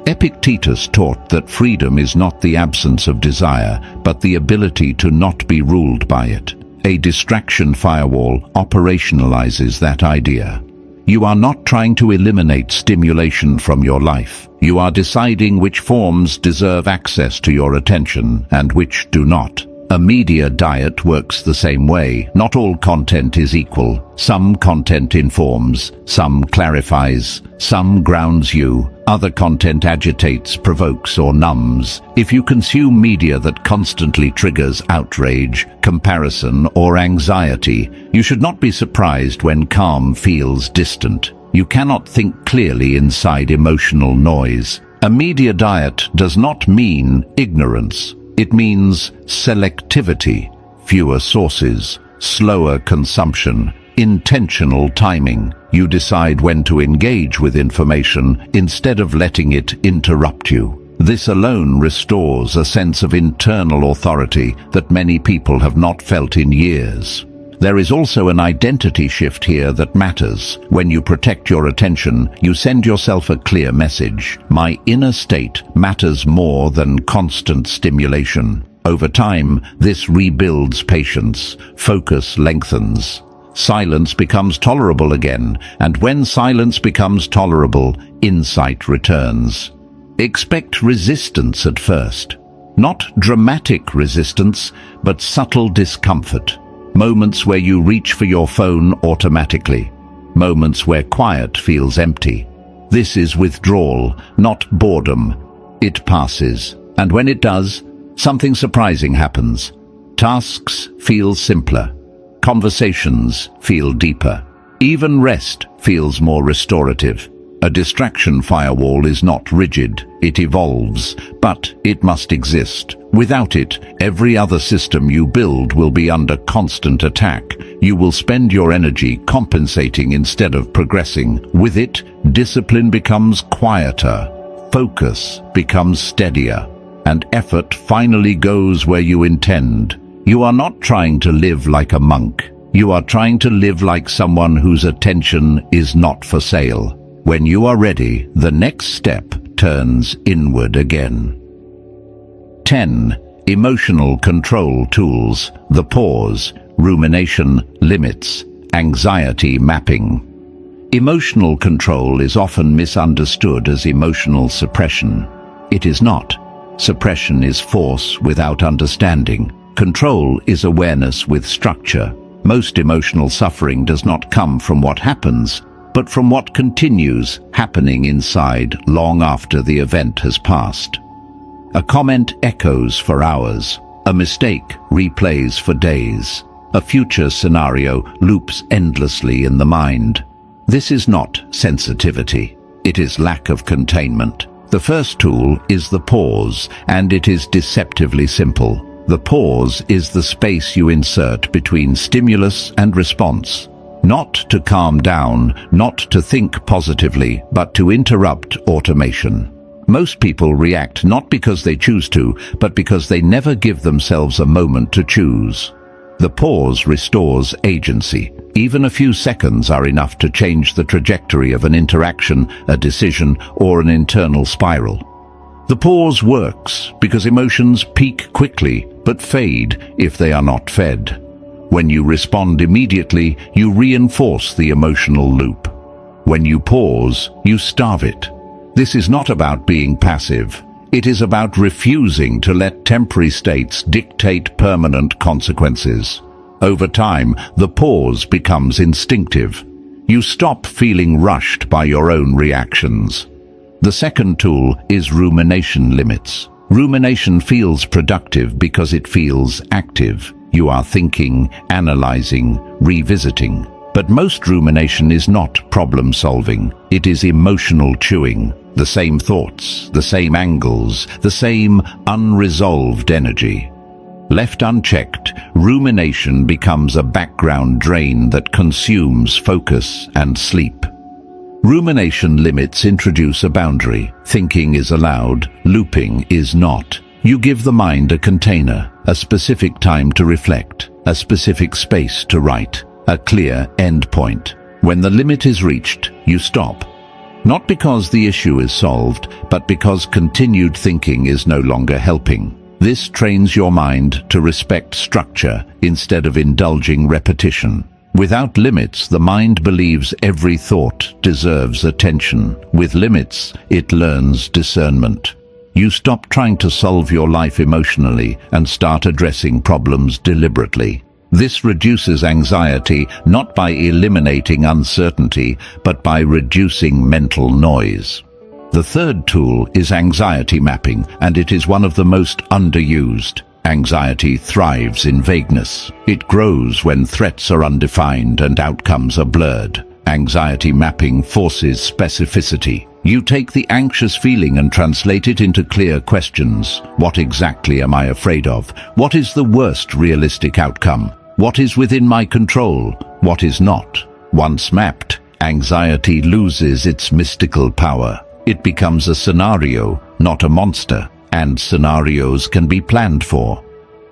Epictetus taught that freedom is not the absence of desire, but the ability to not be ruled by it. A distraction firewall operationalizes that idea. You are not trying to eliminate stimulation from your life. You are deciding which forms deserve access to your attention and which do not. A media diet works the same way. Not all content is equal. Some content informs, some clarifies, some grounds you. Other content agitates, provokes, or numbs. If you consume media that constantly triggers outrage, comparison, or anxiety, you should not be surprised when calm feels distant. You cannot think clearly inside emotional noise. A media diet does not mean ignorance. It means selectivity, fewer sources, slower consumption, intentional timing. You decide when to engage with information instead of letting it interrupt you. This alone restores a sense of internal authority that many people have not felt in years. There is also an identity shift here that matters. When you protect your attention, you send yourself a clear message. My inner state matters more than constant stimulation. Over time, this rebuilds patience, focus lengthens. Silence becomes tolerable again, and when silence becomes tolerable, insight returns. Expect resistance at first. Not dramatic resistance, but subtle discomfort. Moments where you reach for your phone automatically. Moments where quiet feels empty. This is withdrawal, not boredom. It passes, and when it does, something surprising happens. Tasks feel simpler. Conversations feel deeper. Even rest feels more restorative. A distraction firewall is not rigid, it evolves, but it must exist. Without it, every other system you build will be under constant attack. You will spend your energy compensating instead of progressing. With it, discipline becomes quieter, focus becomes steadier, and effort finally goes where you intend. You are not trying to live like a monk. You are trying to live like someone whose attention is not for sale. When you are ready, the next step turns inward again. 10. Emotional control tools. The pause, rumination, limits, anxiety mapping. Emotional control is often misunderstood as emotional suppression. It is not. Suppression is force without understanding. Control is awareness with structure. Most emotional suffering does not come from what happens, but from what continues happening inside long after the event has passed. A comment echoes for hours. A mistake replays for days. A future scenario loops endlessly in the mind. This is not sensitivity. It is lack of containment. The first tool is the pause, and it is deceptively simple. The pause is the space you insert between stimulus and response. Not to calm down, not to think positively, but to interrupt automation. Most people react not because they choose to, but because they never give themselves a moment to choose. The pause restores agency. Even a few seconds are enough to change the trajectory of an interaction, a decision, or an internal spiral. The pause works because emotions peak quickly, but fade if they are not fed. When you respond immediately, you reinforce the emotional loop. When you pause, you starve it. This is not about being passive. It is about refusing to let temporary states dictate permanent consequences. Over time, the pause becomes instinctive. You stop feeling rushed by your own reactions. The second tool is rumination limits. Rumination feels productive because it feels active. You are thinking, analyzing, revisiting. But most rumination is not problem-solving. It is emotional chewing. The same thoughts, the same angles, the same unresolved energy. Left unchecked, rumination becomes a background drain that consumes focus and sleep. Rumination limits introduce a boundary. Thinking is allowed, looping is not. You give the mind a container, a specific time to reflect, a specific space to write, a clear end point. When the limit is reached, you stop. Not because the issue is solved, but because continued thinking is no longer helping. This trains your mind to respect structure instead of indulging repetition. Without limits, the mind believes every thought deserves attention. With limits, it learns discernment. You stop trying to solve your life emotionally and start addressing problems deliberately. This reduces anxiety not by eliminating uncertainty, but by reducing mental noise. The third tool is anxiety mapping, and it is one of the most underused. Anxiety thrives in vagueness. It grows when threats are undefined and outcomes are blurred. Anxiety mapping forces specificity. You take the anxious feeling and translate it into clear questions. What exactly am I afraid of? What is the worst realistic outcome? What is within my control? What is not? Once mapped, anxiety loses its mystical power. It becomes a scenario, not a monster, and scenarios can be planned for.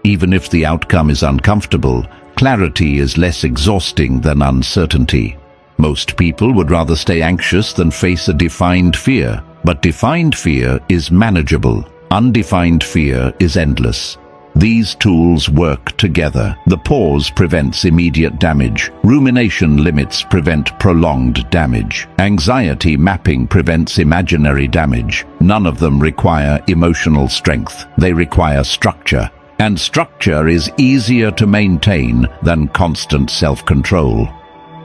Even if the outcome is uncomfortable, clarity is less exhausting than uncertainty. Most people would rather stay anxious than face a defined fear, but defined fear is manageable. Undefined fear is endless. These tools work together. The pause prevents immediate damage. Rumination limits prevent prolonged damage. Anxiety mapping prevents imaginary damage. None of them require emotional strength. They require structure. And structure is easier to maintain than constant self-control.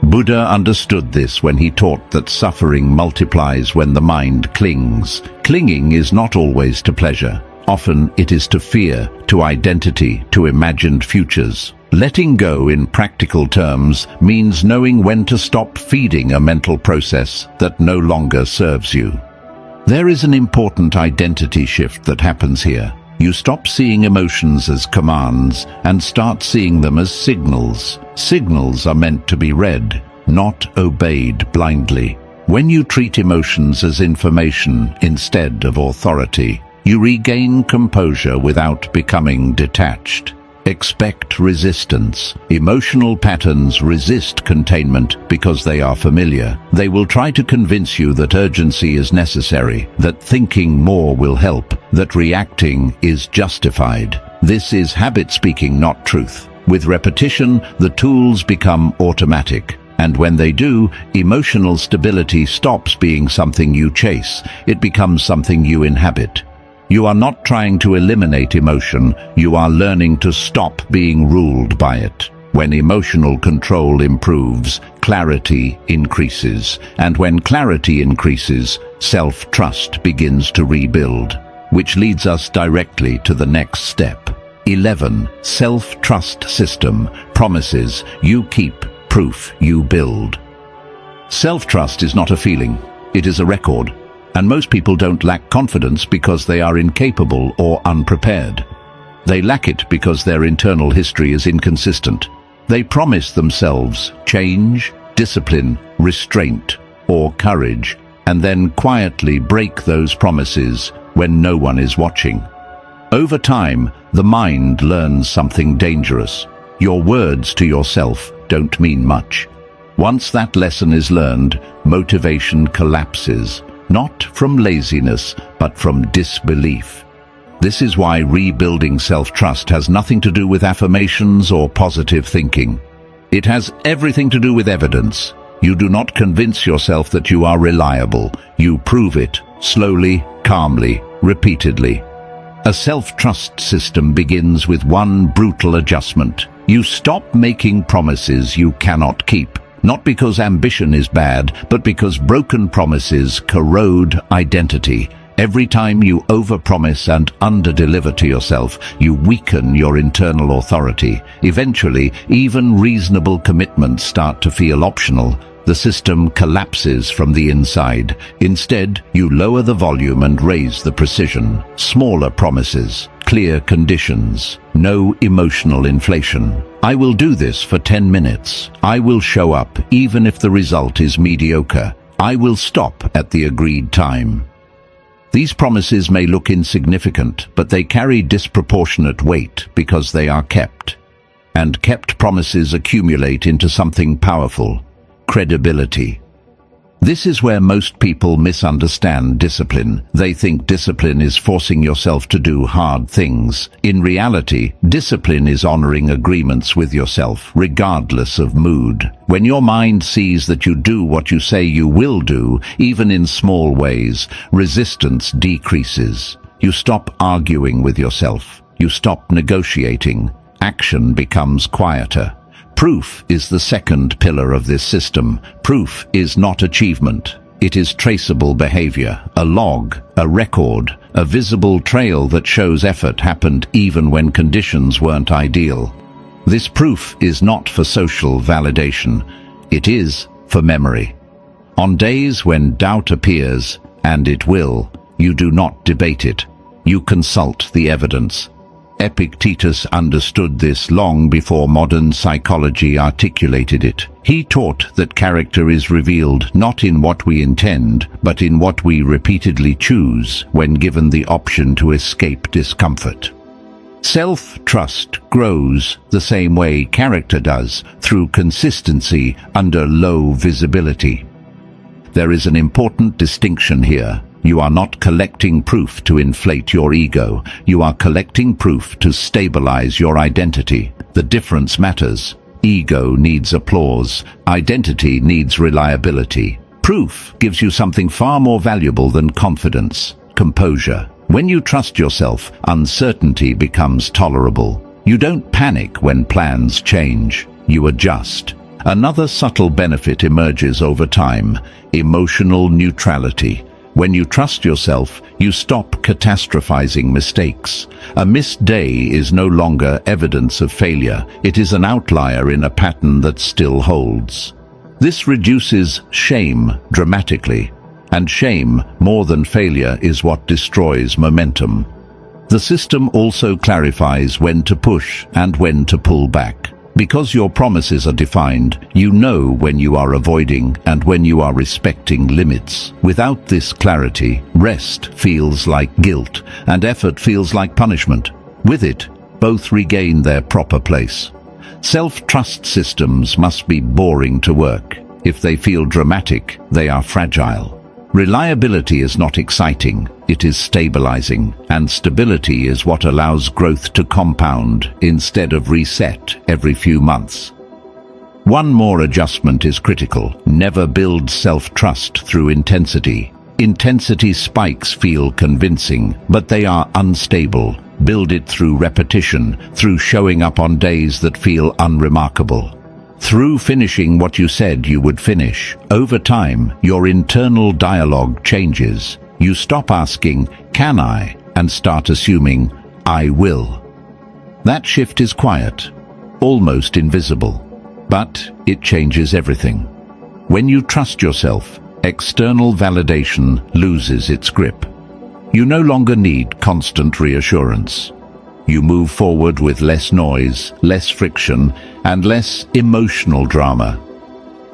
Buddha understood this when he taught that suffering multiplies when the mind clings. Clinging is not always to pleasure. Often it is to fear, to identity, to imagined futures. Letting go in practical terms means knowing when to stop feeding a mental process that no longer serves you. There is an important identity shift that happens here. You stop seeing emotions as commands and start seeing them as signals. Signals are meant to be read, not obeyed blindly. When you treat emotions as information instead of authority, you regain composure without becoming detached. Expect resistance. Emotional patterns resist containment because they are familiar. They will try to convince you that urgency is necessary, that thinking more will help, that reacting is justified. This is habit speaking, not truth. With repetition, the tools become automatic. And when they do, emotional stability stops being something you chase. It becomes something you inhabit. You are not trying to eliminate emotion, you are learning to stop being ruled by it. When emotional control improves, clarity increases. And when clarity increases, self-trust begins to rebuild. Which leads us directly to the next step. 11. Self-trust system. Promises you keep, proof you build. Self-trust is not a feeling, it is a record. And most people don't lack confidence because they are incapable or unprepared. They lack it because their internal history is inconsistent. They promise themselves change, discipline, restraint, or courage, and then quietly break those promises when no one is watching. Over time, the mind learns something dangerous. Your words to yourself don't mean much. Once that lesson is learned, motivation collapses. Not from laziness, but from disbelief. This is why rebuilding self-trust has nothing to do with affirmations or positive thinking. It has everything to do with evidence. You do not convince yourself that you are reliable. You prove it, slowly, calmly, repeatedly. A self-trust system begins with one brutal adjustment. You stop making promises you cannot keep. Not because ambition is bad, but because broken promises corrode identity. Every time you overpromise and underdeliver to yourself, you weaken your internal authority. Eventually, even reasonable commitments start to feel optional. The system collapses from the inside. Instead, you lower the volume and raise the precision. Smaller promises, clear conditions, no emotional inflation. I will do this for 10 minutes. I will show up even if the result is mediocre. I will stop at the agreed time. These promises may look insignificant, but they carry disproportionate weight because they are kept. And kept promises accumulate into something powerful: credibility. This is where most people misunderstand discipline. They think discipline is forcing yourself to do hard things. In reality, discipline is honoring agreements with yourself, regardless of mood. When your mind sees that you do what you say you will do, even in small ways, resistance decreases. You stop arguing with yourself. You stop negotiating. Action becomes quieter. Proof is the second pillar of this system. Proof is not achievement. It is traceable behavior, a log, a record, a visible trail that shows effort happened even when conditions weren't ideal. This proof is not for social validation. It is for memory. On days when doubt appears, and it will. You do not debate it. You consult the evidence. Epictetus understood this long before modern psychology articulated it. He taught that character is revealed not in what we intend, but in what we repeatedly choose when given the option to escape discomfort. Self-trust grows the same way character does, through consistency under low visibility. There is an important distinction here. You are not collecting proof to inflate your ego. You are collecting proof to stabilize your identity. The difference matters. Ego needs applause. Identity needs reliability. Proof gives you something far more valuable than confidence: composure. When you trust yourself, uncertainty becomes tolerable. You don't panic when plans change. You adjust. Another subtle benefit emerges over time: emotional neutrality. When you trust yourself, you stop catastrophizing mistakes. A missed day is no longer evidence of failure. It is an outlier in a pattern that still holds. This reduces shame dramatically, and shame, more than failure, is what destroys momentum. The system also clarifies when to push and when to pull back. Because your promises are defined, you know when you are avoiding and when you are respecting limits. Without this clarity, rest feels like guilt and effort feels like punishment. With it, both regain their proper place. Self-trust systems must be boring to work. If they feel dramatic, they are fragile. Reliability is not exciting, it is stabilizing, and stability is what allows growth to compound instead of reset every few months. One more adjustment is critical. Never build self-trust through intensity. Intensity spikes feel convincing, but they are unstable. Build it through repetition, through showing up on days that feel unremarkable. Through finishing what you said you would finish. Over time, your internal dialogue changes. You stop asking, "Can I?" and start assuming, "I will." That shift is quiet, almost invisible, but it changes everything. When you trust yourself, external validation loses its grip. You no longer need constant reassurance. You move forward with less noise, less friction, and less emotional drama.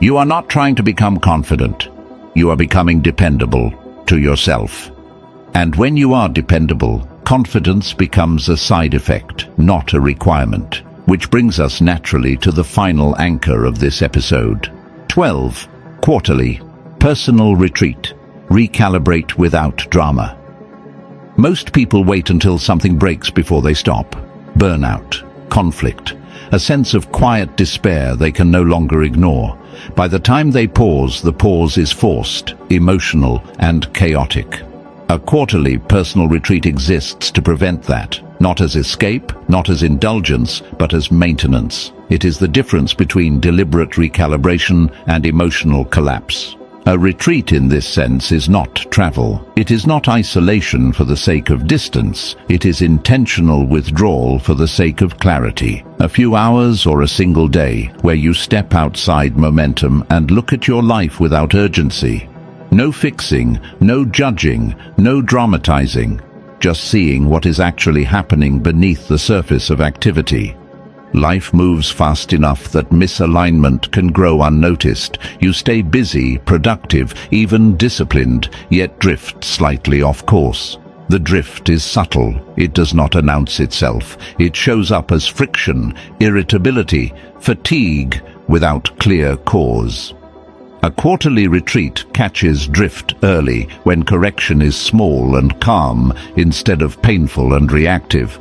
You are not trying to become confident. You are becoming dependable to yourself. And when you are dependable, confidence becomes a side effect, not a requirement. Which brings us naturally to the final anchor of this episode. 12. Quarterly. Personal retreat. Recalibrate without drama. Most people wait until something breaks before they stop. Burnout, conflict, a sense of quiet despair they can no longer ignore. By the time they pause, the pause is forced, emotional, and chaotic. A quarterly personal retreat exists to prevent that, not as escape, not as indulgence, but as maintenance. It is the difference between deliberate recalibration and emotional collapse. A retreat in this sense is not travel. It is not isolation for the sake of distance. It is intentional withdrawal for the sake of clarity. A few hours or a single day where you step outside momentum and look at your life without urgency. No fixing, no judging, no dramatizing. Just seeing what is actually happening beneath the surface of activity. Life moves fast enough that misalignment can grow unnoticed. You stay busy, productive, even disciplined, yet drift slightly off course. The drift is subtle. It does not announce itself. It shows up as friction, irritability, fatigue, without clear cause. A quarterly retreat catches drift early, when correction is small and calm instead of painful and reactive.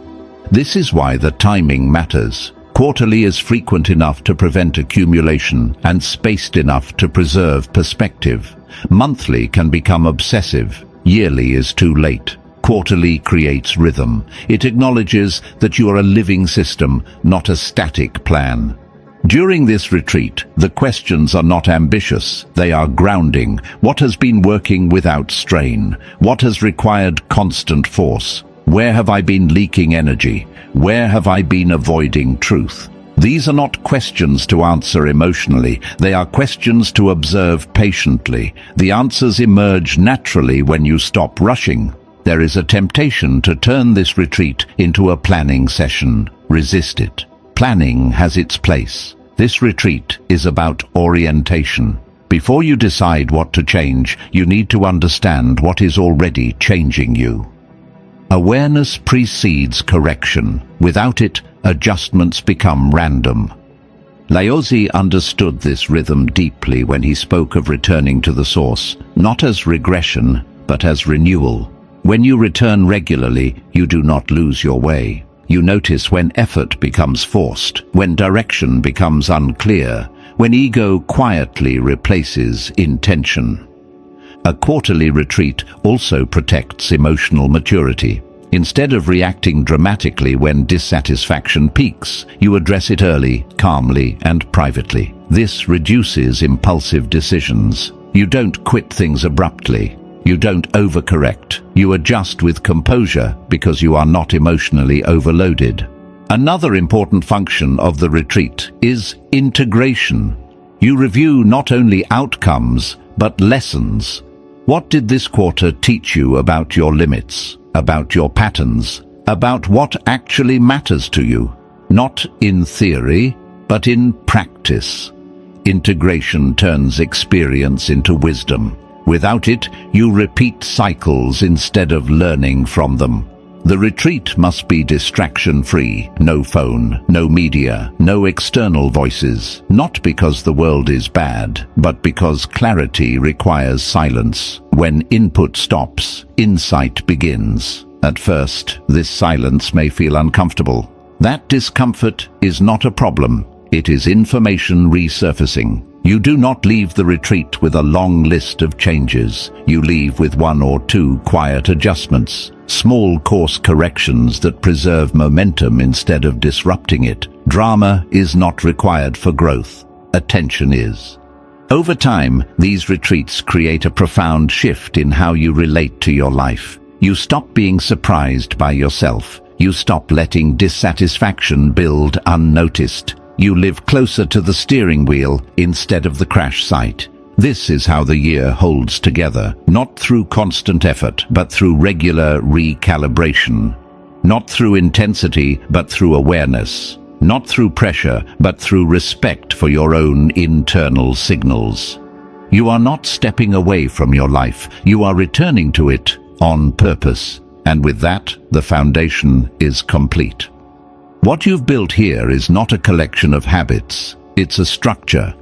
This is why the timing matters. Quarterly is frequent enough to prevent accumulation and spaced enough to preserve perspective. Monthly can become obsessive. Yearly is too late. Quarterly creates rhythm. It acknowledges that you are a living system, not a static plan. During this retreat, the questions are not ambitious. They are grounding. What has been working without strain? What has required constant force? Where have I been leaking energy? Where have I been avoiding truth? These are not questions to answer emotionally. They are questions to observe patiently. The answers emerge naturally when you stop rushing. There is a temptation to turn this retreat into a planning session. Resist it. Planning has its place. This retreat is about orientation. Before you decide what to change, you need to understand what is already changing you. Awareness precedes correction. Without it, adjustments become random. Laozi understood this rhythm deeply when he spoke of returning to the source, not as regression, but as renewal. When you return regularly, you do not lose your way. You notice when effort becomes forced, when direction becomes unclear, when ego quietly replaces intention. A quarterly retreat also protects emotional maturity. Instead of reacting dramatically when dissatisfaction peaks, you address it early, calmly, and privately. This reduces impulsive decisions. You don't quit things abruptly. You don't overcorrect. You adjust with composure because you are not emotionally overloaded. Another important function of the retreat is integration. You review not only outcomes, but lessons. What did this quarter teach you about your limits, about your patterns, about what actually matters to you? Not in theory, but in practice. Integration turns experience into wisdom. Without it, you repeat cycles instead of learning from them. The retreat must be distraction-free. No phone, no media, no external voices. Not because the world is bad, but because clarity requires silence. When input stops, insight begins. At first, this silence may feel uncomfortable. That discomfort is not a problem. It is information resurfacing. You do not leave the retreat with a long list of changes. You leave with one or two quiet adjustments, small course corrections that preserve momentum instead of disrupting it. Drama is not required for growth. Attention is. Over time, these retreats create a profound shift in how you relate to your life. You stop being surprised by yourself. You stop letting dissatisfaction build unnoticed. You live closer to the steering wheel instead of the crash site. This is how the year holds together, not through constant effort, but through regular recalibration. Not through intensity, but through awareness. Not through pressure, but through respect for your own internal signals. You are not stepping away from your life. You are returning to it on purpose. And with that, the foundation is complete. What you've built here is not a collection of habits. It's a structure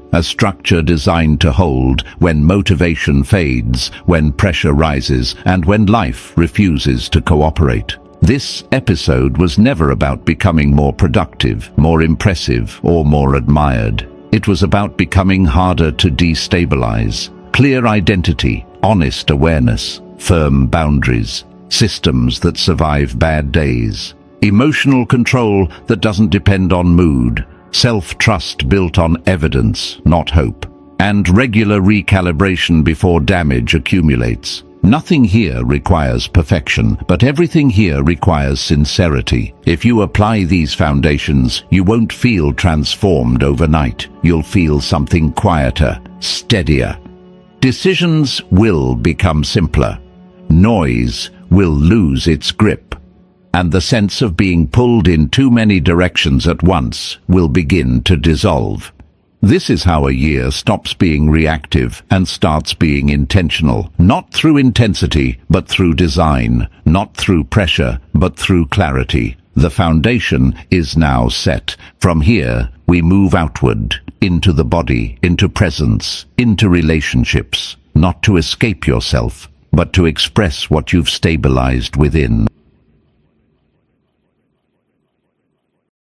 designed to hold when motivation fades, when pressure rises, and when life refuses to cooperate. This episode was never about becoming more productive, more impressive, or more admired. It was about becoming harder to destabilize. Clear identity, honest awareness, firm boundaries, systems that survive bad days. Emotional control that doesn't depend on mood, self-trust built on evidence, not hope, and regular recalibration before damage accumulates. Nothing here requires perfection, but everything here requires sincerity. If you apply these foundations, you won't feel transformed overnight. You'll feel something quieter, steadier. Decisions will become simpler. Noise will lose its grip. And the sense of being pulled in too many directions at once will begin to dissolve. This is how a year stops being reactive and starts being intentional, not through intensity, but through design, not through pressure, but through clarity. The foundation is now set. From here, we move outward, into the body, into presence, into relationships, not to escape yourself, but to express what you've stabilized within.